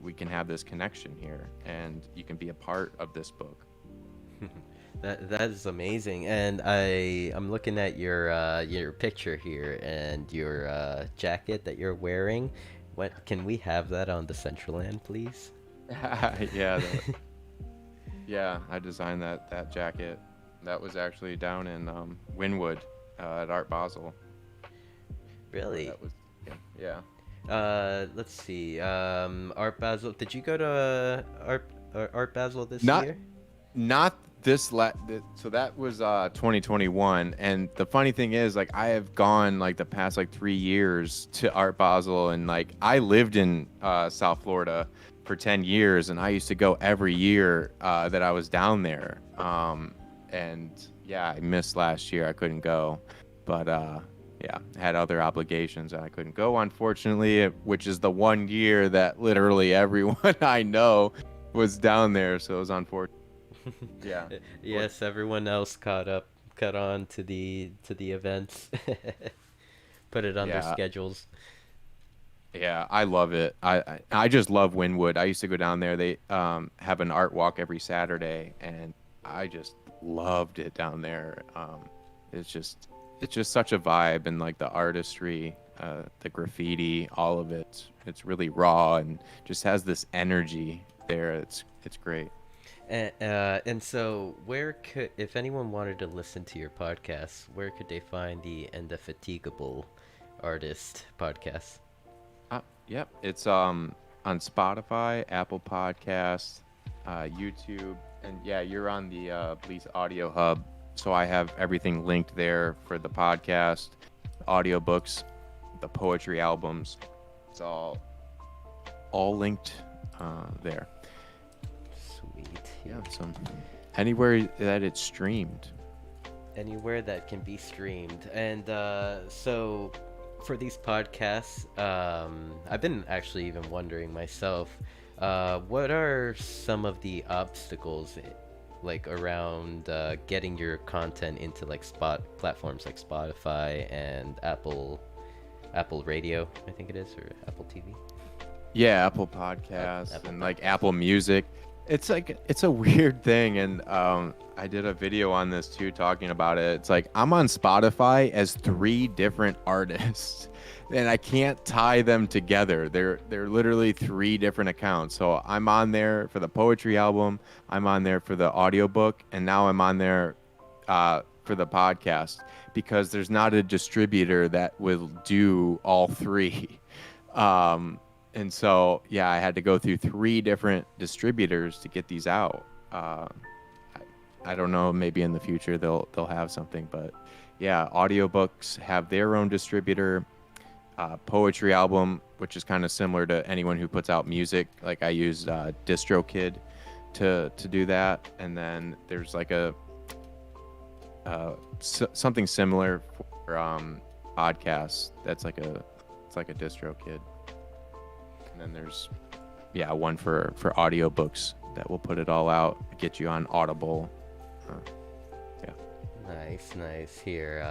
we can have this connection here and you can be a part of this book. That is amazing, and I'm looking at your picture here and your jacket that you're wearing. What can we have that on Decentraland, please? Yeah, yeah, I designed that jacket. That was actually down in Wynwood at Art Basel. Really? That was yeah. Let's see. Art Basel. Did you go to Art Basel this Not year? not this so that was 2021. And the funny thing is, like, I have gone like the past like 3 years to Art Basel, and like I lived in South Florida for 10 years, and I used to go every year that I was down there. And yeah, I missed last year. I couldn't go, but yeah, had other obligations and I couldn't go, unfortunately, which is the one year that literally everyone I know was down there. So it was unfortunate. Yeah. Yes, everyone else caught on to the events, put it on their Yeah. schedules. Yeah, I love it. I just love Wynwood. I used to go down there. They have an art walk every Saturday, and I just loved it down there. It's just it's just such a vibe, and like the artistry, the graffiti, all of it. It's really raw and just has this energy there. It's great. And so, where could, if anyone wanted to listen to your podcast, where could they find the Indefatigable Artist podcast? Yep, it's on Spotify, Apple Podcasts, YouTube, and yeah, you're on the Bleace Audio Hub. So I have everything linked there for the podcast, audiobooks, the poetry albums. It's all linked there. Sweet. Yeah, so anywhere that it's streamed. Anywhere that can be streamed. And so for these podcasts, I've been actually even wondering myself, what are some of the obstacles like around getting your content into like spot platforms like Spotify and Apple Radio, I think it is, or Apple TV? Yeah, Apple Podcasts Apple and like Podcasts. Apple Music. It's like it's a weird thing, and I did a video on this too, talking about it. It's like I'm on Spotify as 3 different artists, and I can't tie them together. They're literally 3 different accounts. So I'm on there for the poetry album, I'm on there for the audiobook, and now I'm on there for the podcast, because there's not a distributor that will do all 3. And so, yeah, I had to go through 3 different distributors to get these out. I don't know, maybe in the future they'll have something, but yeah, audiobooks have their own distributor. Poetry album, which is kind of similar to anyone who puts out music. Like I used DistroKid to do that, and then there's like something similar for podcasts. That's like it's like a DistroKid. And then there's, yeah, one for audiobooks that will put it all out, get you on Audible. Yeah. Nice. Here,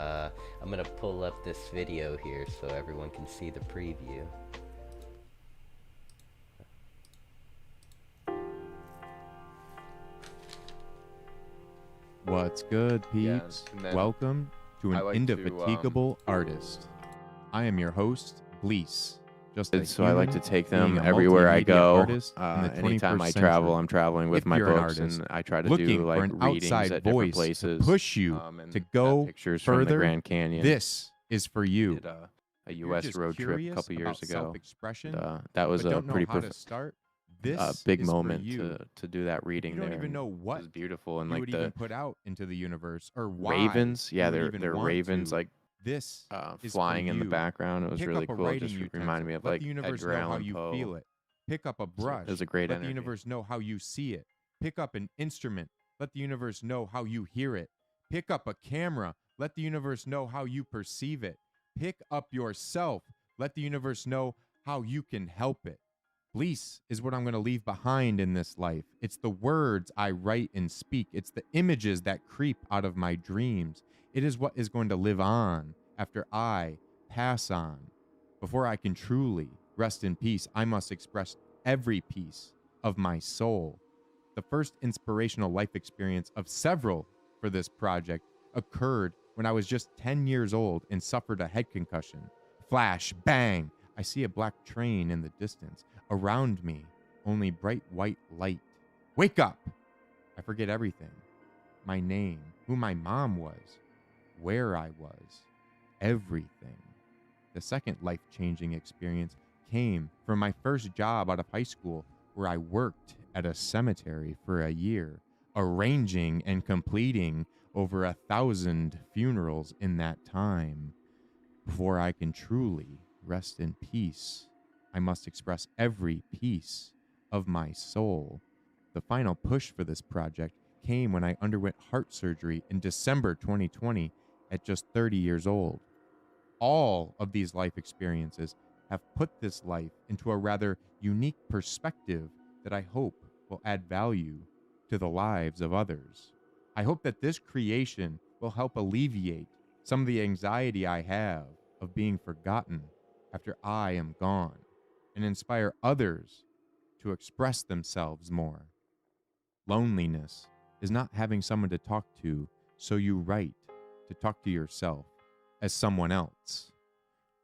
I'm gonna pull up this video here so everyone can see the preview. What's good, Yeah, peeps? and then Welcome to I an like to, Indefatigable Artist. I am your host, Bleace. just a So I like to human take being them a everywhere I multimedia go. artist in the Anytime 21st I travel, century. I'm traveling with If my you're an books, artist and I try to looking do for like an readings outside at different voice to places, push you to and got go pictures from the further, Grand Canyon. this is for you. Did a If you're U.S. just road trip a curious couple years about ago. self-expression, That was but a don't know pretty how to start, this big is for moment you. to do that If reading you don't there, even and know it what was beautiful. And you like would the even put out into the universe or why ravens, you yeah, would even they're want ravens to, like this is for flying in the you. background. It was Pick really up a cool. It writing just utensil. reminded me of Let like the universe Edgar know how Allan you Poe. feel it. Pick up a brush. It was a great Let the energy. universe know how you see it. Pick up an instrument. Let the universe know how you hear it. Pick up a camera. Let the universe know how you perceive it. Pick up yourself. Let the universe know how you can help it. Bleace is what I'm going to leave behind in this life. It's the words I write and speak. It's the images that creep out of my dreams. It is what is going to live on after I pass on. Before I can truly rest in peace, I must express every piece of my soul. The first inspirational life experience of several for this project occurred when I was just 10 years old and suffered a head concussion. Flash, bang! I see a black train in the distance. Around me, only bright white light. Wake up! I forget everything. My name, who my mom was, where I was, everything. The second life-changing experience came from my first job out of high school, where I worked at a cemetery for a year, arranging and completing over 1,000 funerals in that time. Before I can truly rest in peace, I must express every piece of my soul. The final push for this project came when I underwent heart surgery in December 2020 at just 30 years old. All of these life experiences have put this life into a rather unique perspective that I hope will add value to the lives of others. I hope that this creation will help alleviate some of the anxiety I have of being forgotten after I am gone and inspire others to express themselves more. Loneliness is not having someone to talk to, so you write to talk to yourself as someone else.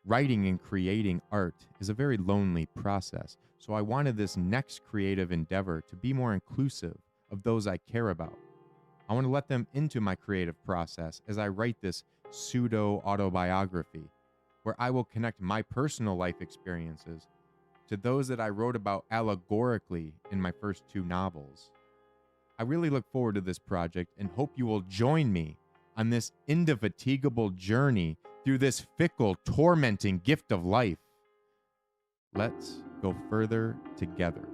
Writing and creating art is a very lonely process, so I wanted this next creative endeavor to be more inclusive of those I care about. I want to let them into my creative process as I write this pseudo-autobiography, where I will connect my personal life experiences to those that I wrote about allegorically in my first two novels. I really look forward to this project and hope you will join me on this indefatigable journey through this fickle, tormenting gift of life. Let's go further together.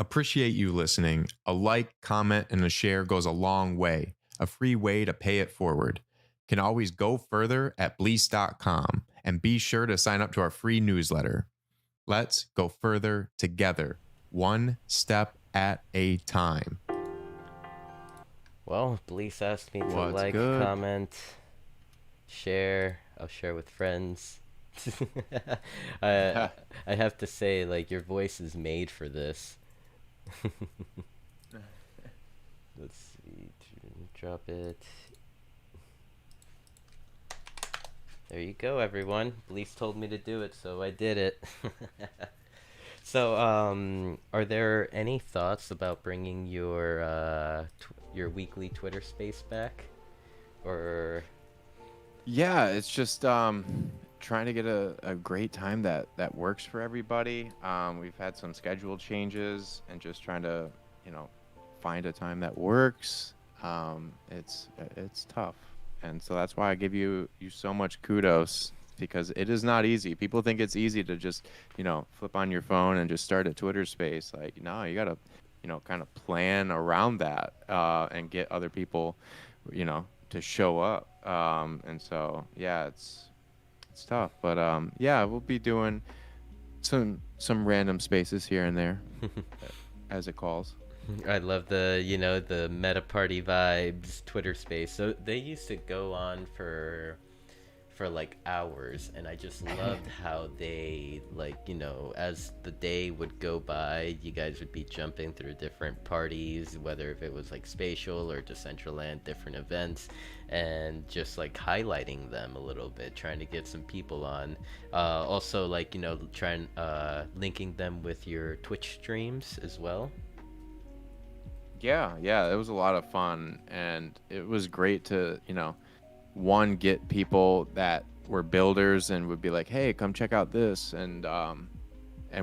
Appreciate you listening. A like, comment, and a share goes a long way. A free way to pay it forward. Can always go further at bleace.com and be sure to sign up to our free newsletter. Let's go further together, one step at a time. Well, Bleace asked me to What's like, good? comment, share. I'll share with friends. I I have to say, like, your voice is made for this. Let's see, drop it. There you go, everyone. Bleace told me to do it, so I did it. So, are there any thoughts about bringing your weekly Twitter space back, or? Yeah, it's just trying to get a great time that works for everybody. We've had some schedule changes and just trying to, find a time that works. It's tough. And so that's why I give you so much kudos, because it is not easy. People think it's easy to just, flip on your phone and just start a Twitter space. Like, no, you got to, kind of plan around that and get other people, to show up. And so, yeah, it's tough. But yeah, we'll be doing some random spaces here and there as it calls. I love the meta party vibes Twitter space. So they used to go on for for like hours, and I just loved how they, like, as the day would go by, you guys would be jumping through different parties, whether if it was like Spatial or Decentraland, different events, and just like highlighting them a little bit, trying to get some people on. Also, like, trying linking them with your Twitch streams as well. Yeah, yeah, it was a lot of fun, and it was great to, one, get people that were builders and would be like, "Hey, come check out this," and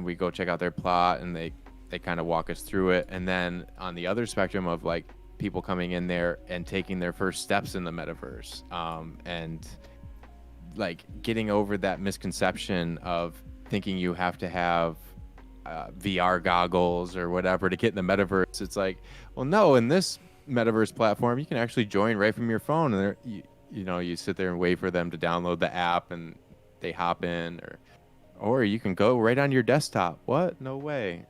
we go check out their plot, and they kind of walk us through it. And then on the other spectrum of like people coming in there and taking their first steps in the metaverse, and like getting over that misconception of thinking you have to have VR goggles or whatever to get in the metaverse. It's like, well, no, in this metaverse platform, you can actually join right from your phone, and you sit there and wait for them to download the app, and they hop in, or you can go right on your desktop. What? No way.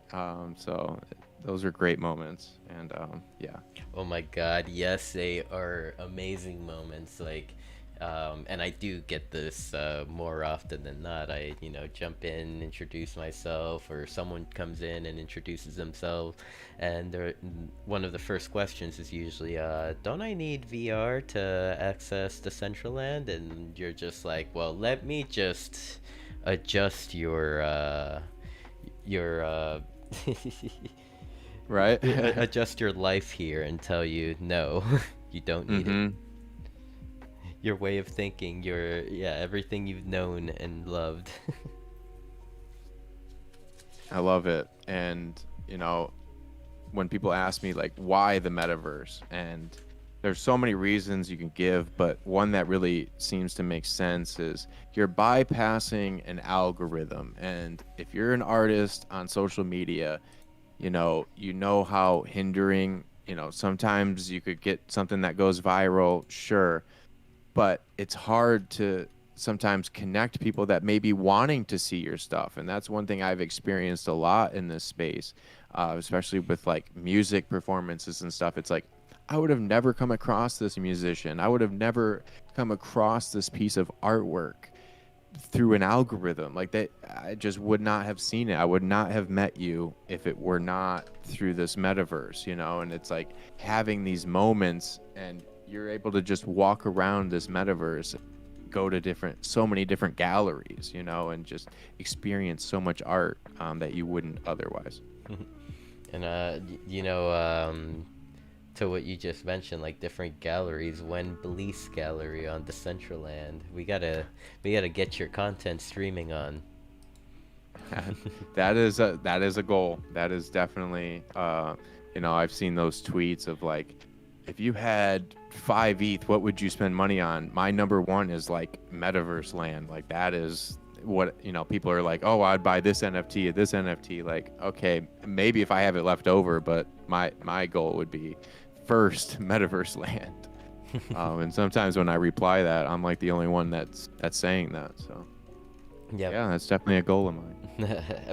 So those are great moments, and yeah. Oh my God, yes, they are amazing moments. Like, and I do get this more often than not. I, jump in, introduce myself, or someone comes in and introduces themselves, and one of the first questions is usually, "Don't I need VR to access Decentraland?" And you're just like, "Well, let me just adjust your Right. adjust your life here and tell you no, you don't need it. Mm-hmm. Your way of thinking, everything you've known and loved." I love it. And, when people ask me like why the metaverse, and there's so many reasons you can give, but one that really seems to make sense is you're bypassing an algorithm. And if you're an artist on social media, you know how hindering, sometimes you could get something that goes viral, sure, but it's hard to sometimes connect people that may be wanting to see your stuff. And that's one thing I've experienced a lot in this space, especially with like music performances and stuff. It's like, I would have never come across this musician. I would have never come across this piece of artwork through an algorithm. Like that, I just would not have seen it. I would not have met you if it were not through this metaverse, and it's like having these moments, and you're able to just walk around this metaverse, go to so many different galleries, and just experience so much art that you wouldn't otherwise. And to what you just mentioned, like different galleries, when Bleace Gallery on Decentraland, we gotta get your content streaming on. That is a goal. That is definitely I've seen those tweets of like, if you had 5 ETH, what would you spend money on? My number one is like Metaverse Land. Like that is what, people are like, oh, I'd buy this NFT or this NFT. Like, okay, maybe if I have it left over, but my goal would be first Metaverse Land. And sometimes when I reply that, I'm like the only one that's saying that. So yeah, that's definitely a goal of mine.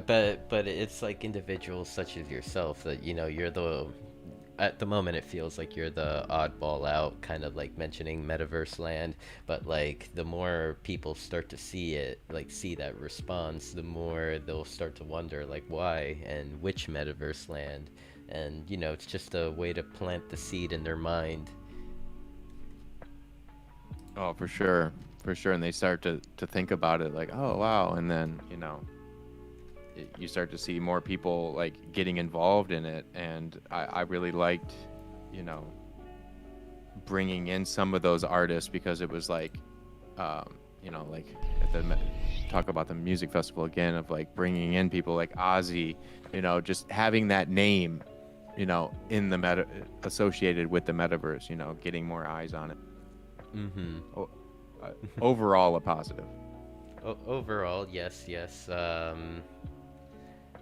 but it's like individuals such as yourself that, you're at the moment it feels like you're the oddball out, kind of like mentioning Metaverse Land, but like the more people start to see it, like see that response, the more they'll start to wonder like why and which Metaverse Land. And it's just a way to plant the seed in their mind. Oh, for sure. For sure. And they start to think about it like, oh, wow. And then, you start to see more people like getting involved in it. And I really liked, bringing in some of those artists, because it was like, like talk about the music festival again, of like bringing in people like Ozzy, just having that name, in the associated with the metaverse, getting more eyes on it. Mm-hmm. Overall, a positive. Overall, yes.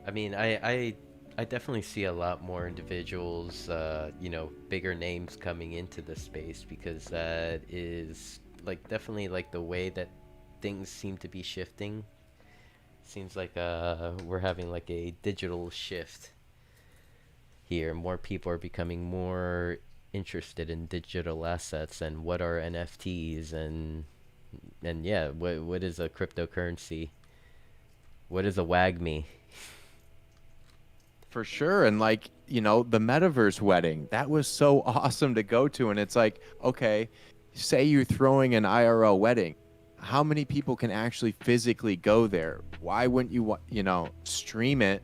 I mean, I definitely see a lot more individuals, bigger names coming into the space, because that is like definitely like the way that things seem to be shifting. Seems like we're having like a digital shift here. More people are becoming more interested in digital assets and what are NFTs, and And yeah, what is a cryptocurrency? What is a WAGMI? For sure. And like, the metaverse wedding, that was so awesome to go to. And it's like, okay, say you're throwing an IRL wedding. How many people can actually physically go there? Why wouldn't you, stream it?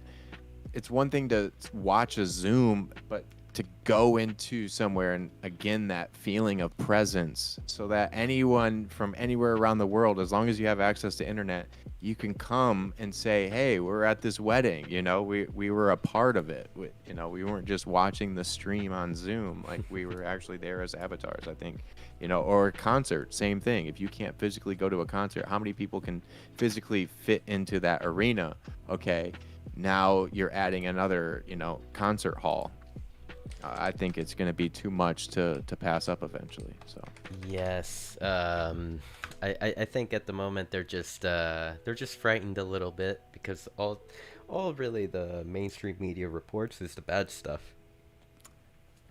It's one thing to watch a Zoom, but to go into somewhere and again, that feeling of presence so that anyone from anywhere around the world, as long as you have access to internet, you can come and say, hey, we're at this wedding. We were a part of it. We weren't just watching the stream on Zoom. Like we were actually there as avatars, I think, or a concert, same thing. If you can't physically go to a concert, how many people can physically fit into that arena? Okay. Now you're adding another, concert hall. I think it's going to be too much to pass up eventually. So Yes. I think at the moment they're just frightened a little bit because all really the mainstream media reports is the bad stuff.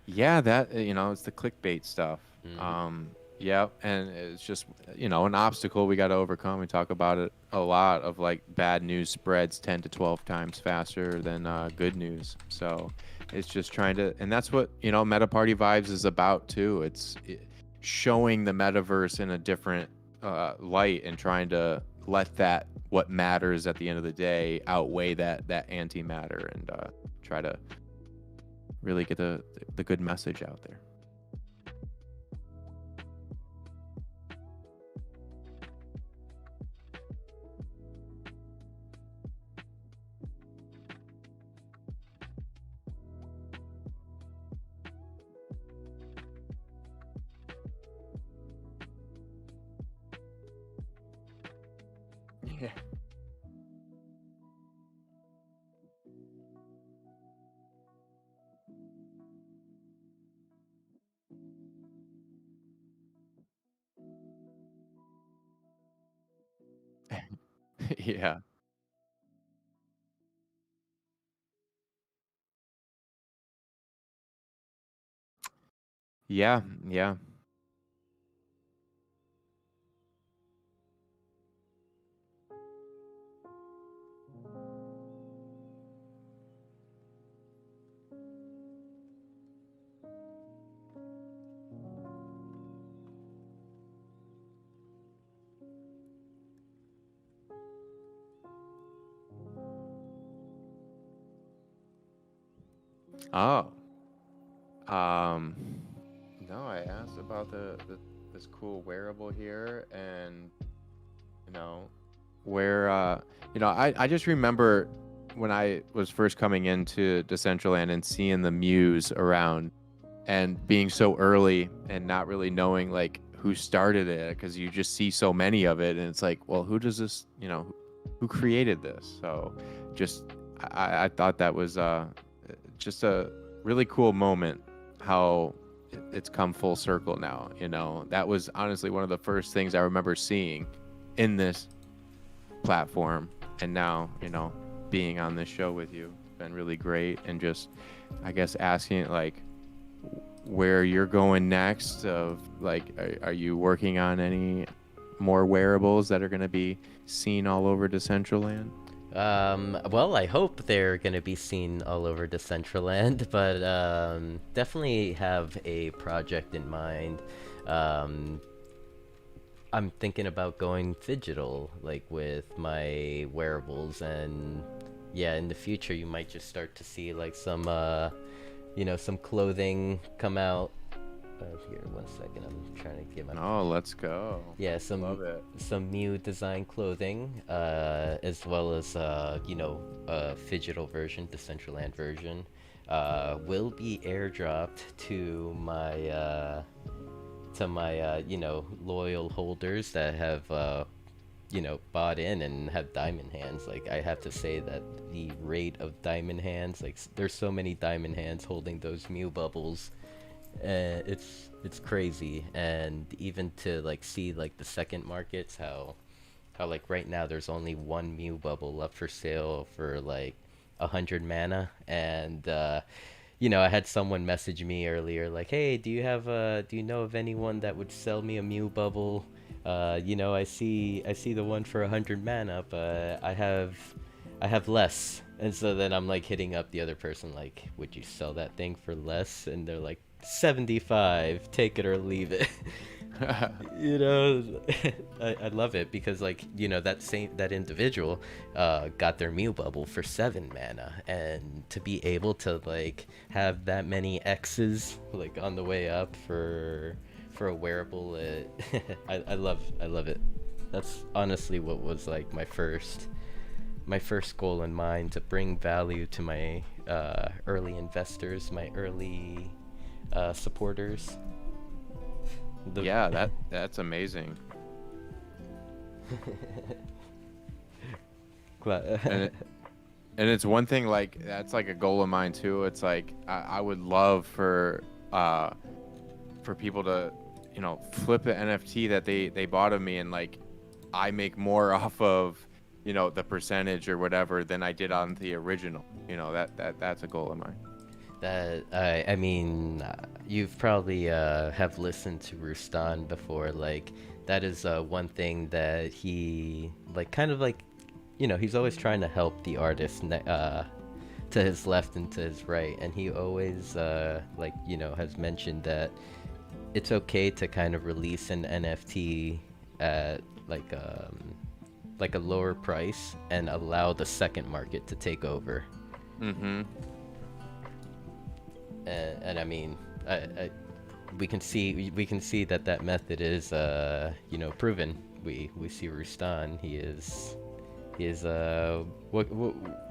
yeah, that it's the clickbait stuff. Hmm. Yeah, and it's just an obstacle we got to overcome. We talk about it a lot of like bad news spreads 10 to 12 times faster than good news. So it's just trying to, and that's what Meta Party Vibes is about too. Showing the metaverse in a different light and trying to let that what matters at the end of the day outweigh that antimatter and try to really get the good message out there. Yeah. Yeah. Yeah. Yeah. Oh. Um. No, I asked about the this cool wearable here, and you know where I just remember when I was first coming into Decentraland and seeing the Muse around and being so early and not really knowing like who started it because you just see so many of it and it's like, well, who does this, who created this? So just I thought that was just a really cool moment how it's come full circle now. That was honestly one of the first things I remember seeing in this platform, and now being on this show with you has been really great. And just I guess asking like where you're going next, of like are you working on any more wearables that are going to be seen all over Decentraland? Well, I hope they're gonna be seen all over Decentraland, but definitely have a project in mind. Um, I'm thinking about going digital, like with my wearables, and yeah, in the future you might just start to see like some clothing come out. Here, 1 second, I'm trying to get my Oh, let's go. yeah, some Love it. some new design clothing, as well as a digital version, the Decentraland version, will be airdropped to my loyal holders that have bought in and have diamond hands. Like I have to say that the rate of diamond hands, like there's so many diamond hands holding those Mew bubbles, it's crazy. And even to like see like the second markets, how like right now there's only one Mew bubble up for sale for like 100 mana. And I had someone message me earlier like, hey, do you know of anyone that would sell me a Mew bubble I see the one for 100 mana, but I have less. And so then I'm like hitting up the other person like, would you sell that thing for less? And they're like, 75, take it or leave it. you know, I love it because like, that individual got their meal bubble for 7 mana, and to be able to like have that many X's like on the way up for a wearable, I love it. That's honestly what was like my first goal in mind, to bring value to my early investors, my early supporters. The Yeah, that's amazing. And it, and it's one thing, like that's like a goal of mine too. It's like I would love for people to, flip the NFT that they bought of me, and like I make more off of, the percentage or whatever than I did on the original. That's a goal of mine. that I mean, you've probably have listened to Rustan before. Like that is one thing that he like kind of like, he's always trying to help the artist to his left and to his right, and he always like has mentioned that it's okay to kind of release an NFT at like a lower price and allow the second market to take over. Mm-hmm. And I mean, we can see that method is proven. We see Rustan. He is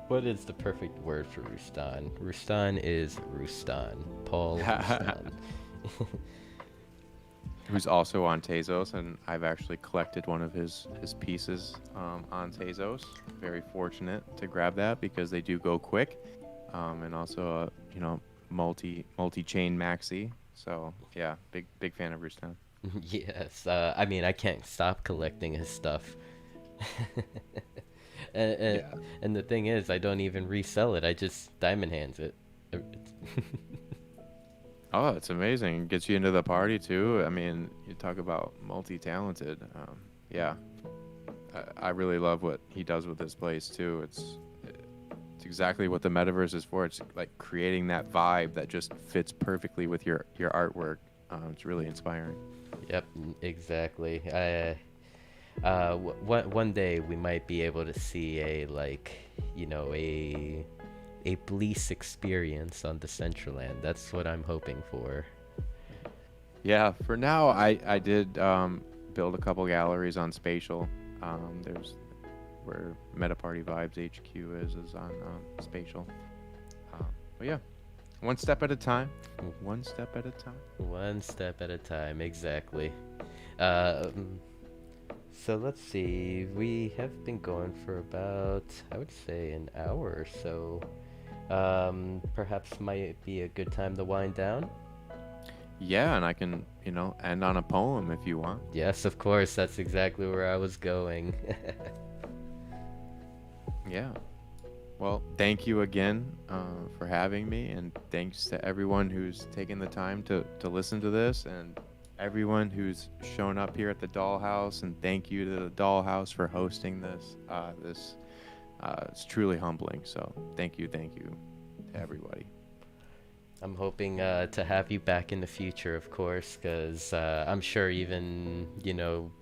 what is the perfect word for Rustan? Rustan is Rustan. Paul Rustan. Who's also on Tezos, and I've actually collected one of his pieces on Tezos. Very fortunate to grab that because they do go quick, and also multi chain maxi. So yeah, big fan of Rustan. Yes, I mean I can't stop collecting his stuff. and, and Yeah. and the thing is, I don't even resell it. I just diamond hands it. Oh, it's amazing. It gets you into the party too. I mean, you talk about multi-talented. Yeah, I really love what he does with this place too. It's exactly what the metaverse is for. It's like creating that vibe that just fits perfectly with your artwork. It's really inspiring. Yep, exactly. One day we might be able to see a like, a Bleace experience on Decentraland. That's what I'm hoping for. Yeah, for now, I did build a couple galleries on Spatial. There's where Meta Party Vibes HQ is on Spatial. But yeah, one step at a time. One step at a time. One step at a time, exactly. Um, so let's see. We have been going for about, I would say, an hour or so. Perhaps might be a good time to wind down. Yeah, and I can, end on a poem if you want. Yes, of course. That's exactly where I was going. Yeah. Well, thank you again for having me, and thanks to everyone who's taken the time to listen to this, and everyone who's shown up here at the Dollhouse, and thank you to the Dollhouse for hosting this. It's truly humbling. So thank you to everybody. I'm hoping to have you back in the future, of course, because I'm sure even,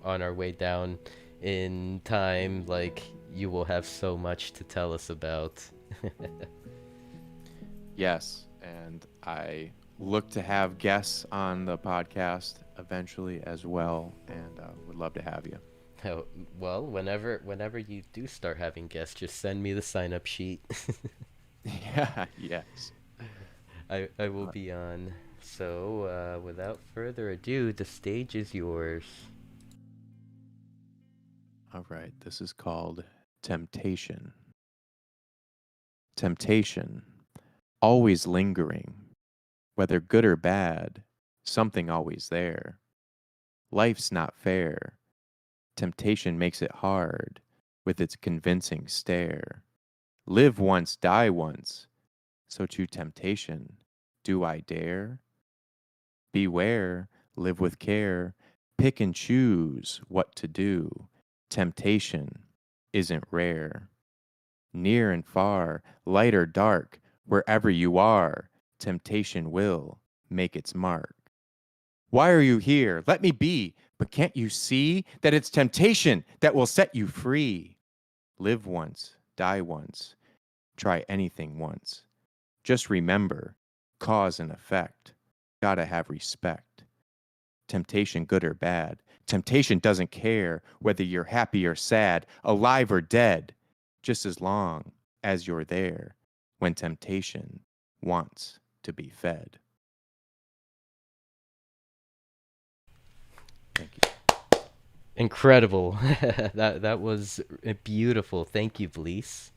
on our way down in time, like, you will have so much to tell us about. Yes, and I look to have guests on the podcast eventually as well, and would love to have you. Oh, well, whenever you do start having guests, just send me the sign-up sheet. Yeah, yes. I will be on. So, without further ado, the stage is yours. All right, this is called Temptation. Temptation, always lingering, whether good or bad, something always there. Life's not fair. Temptation makes it hard with its convincing stare. Live once, die once. So to temptation, do I dare? Beware, live with care, Pick and choose what to do. Temptation isn't rare. Near and far, light or dark, wherever you are, temptation will make its mark. Why are you here? Let me be. But can't you see that it's temptation that will set you free? Live once, die once, try anything once. Just remember, cause and effect. Gotta have respect. Temptation, good or bad. Temptation doesn't care whether you're happy or sad, alive or dead, just as long as you're there when temptation wants to be fed. Thank you. Incredible. That was beautiful. Thank you, Bleace.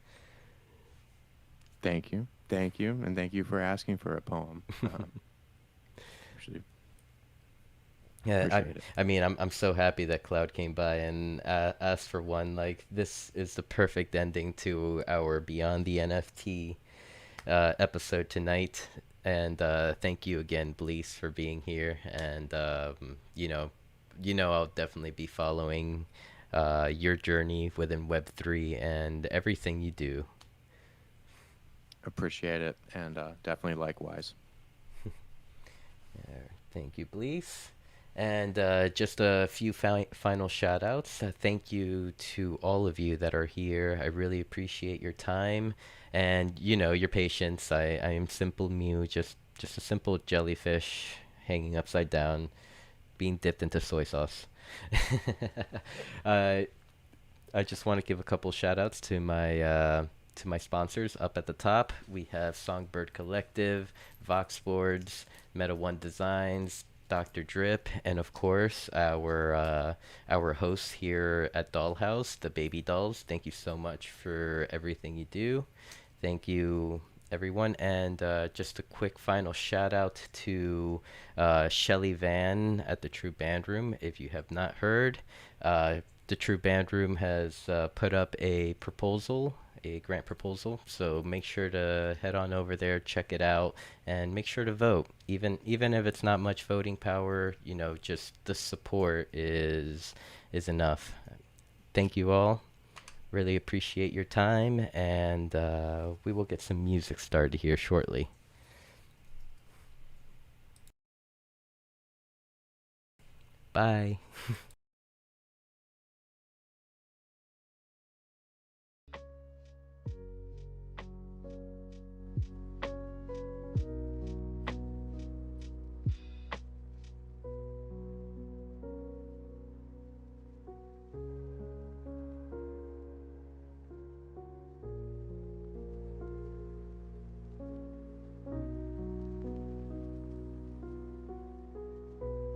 Thank you. Thank you. And thank you for asking for a poem. Actually, Yeah, appreciate it. I mean, I'm so happy that Cloud came by and asked for one. Like, this is the perfect ending to our Beyond the NFT episode tonight. And thank you again, Bleace, for being here. And I'll definitely be following your journey within Web3 and everything you do. Appreciate it. And definitely likewise. Thank you, Bleace. And just a few final shout outs. Thank you to all of you that are here. I really appreciate your time and, your patience. I am Simple Mew, just a simple jellyfish hanging upside down, being dipped into soy sauce. uh, I just want to give a couple shout outs to my sponsors up at the top. We have Songbird Collective, Vox Boards, Meta One Designs, Dr. Drip, and of course our hosts here at Dollhouse, the Baby Dolls. Thank you so much for everything you do. Thank you, everyone. And just a quick final shout out to Shelly Van at the True Band Room. If you have not heard, the True Band Room has put up a grant proposal. So make sure to head on over there, check it out, and make sure to vote. Even if it's not much voting power, just the support is enough. Thank you all. Really appreciate your time, and we will get some music started here shortly. Bye.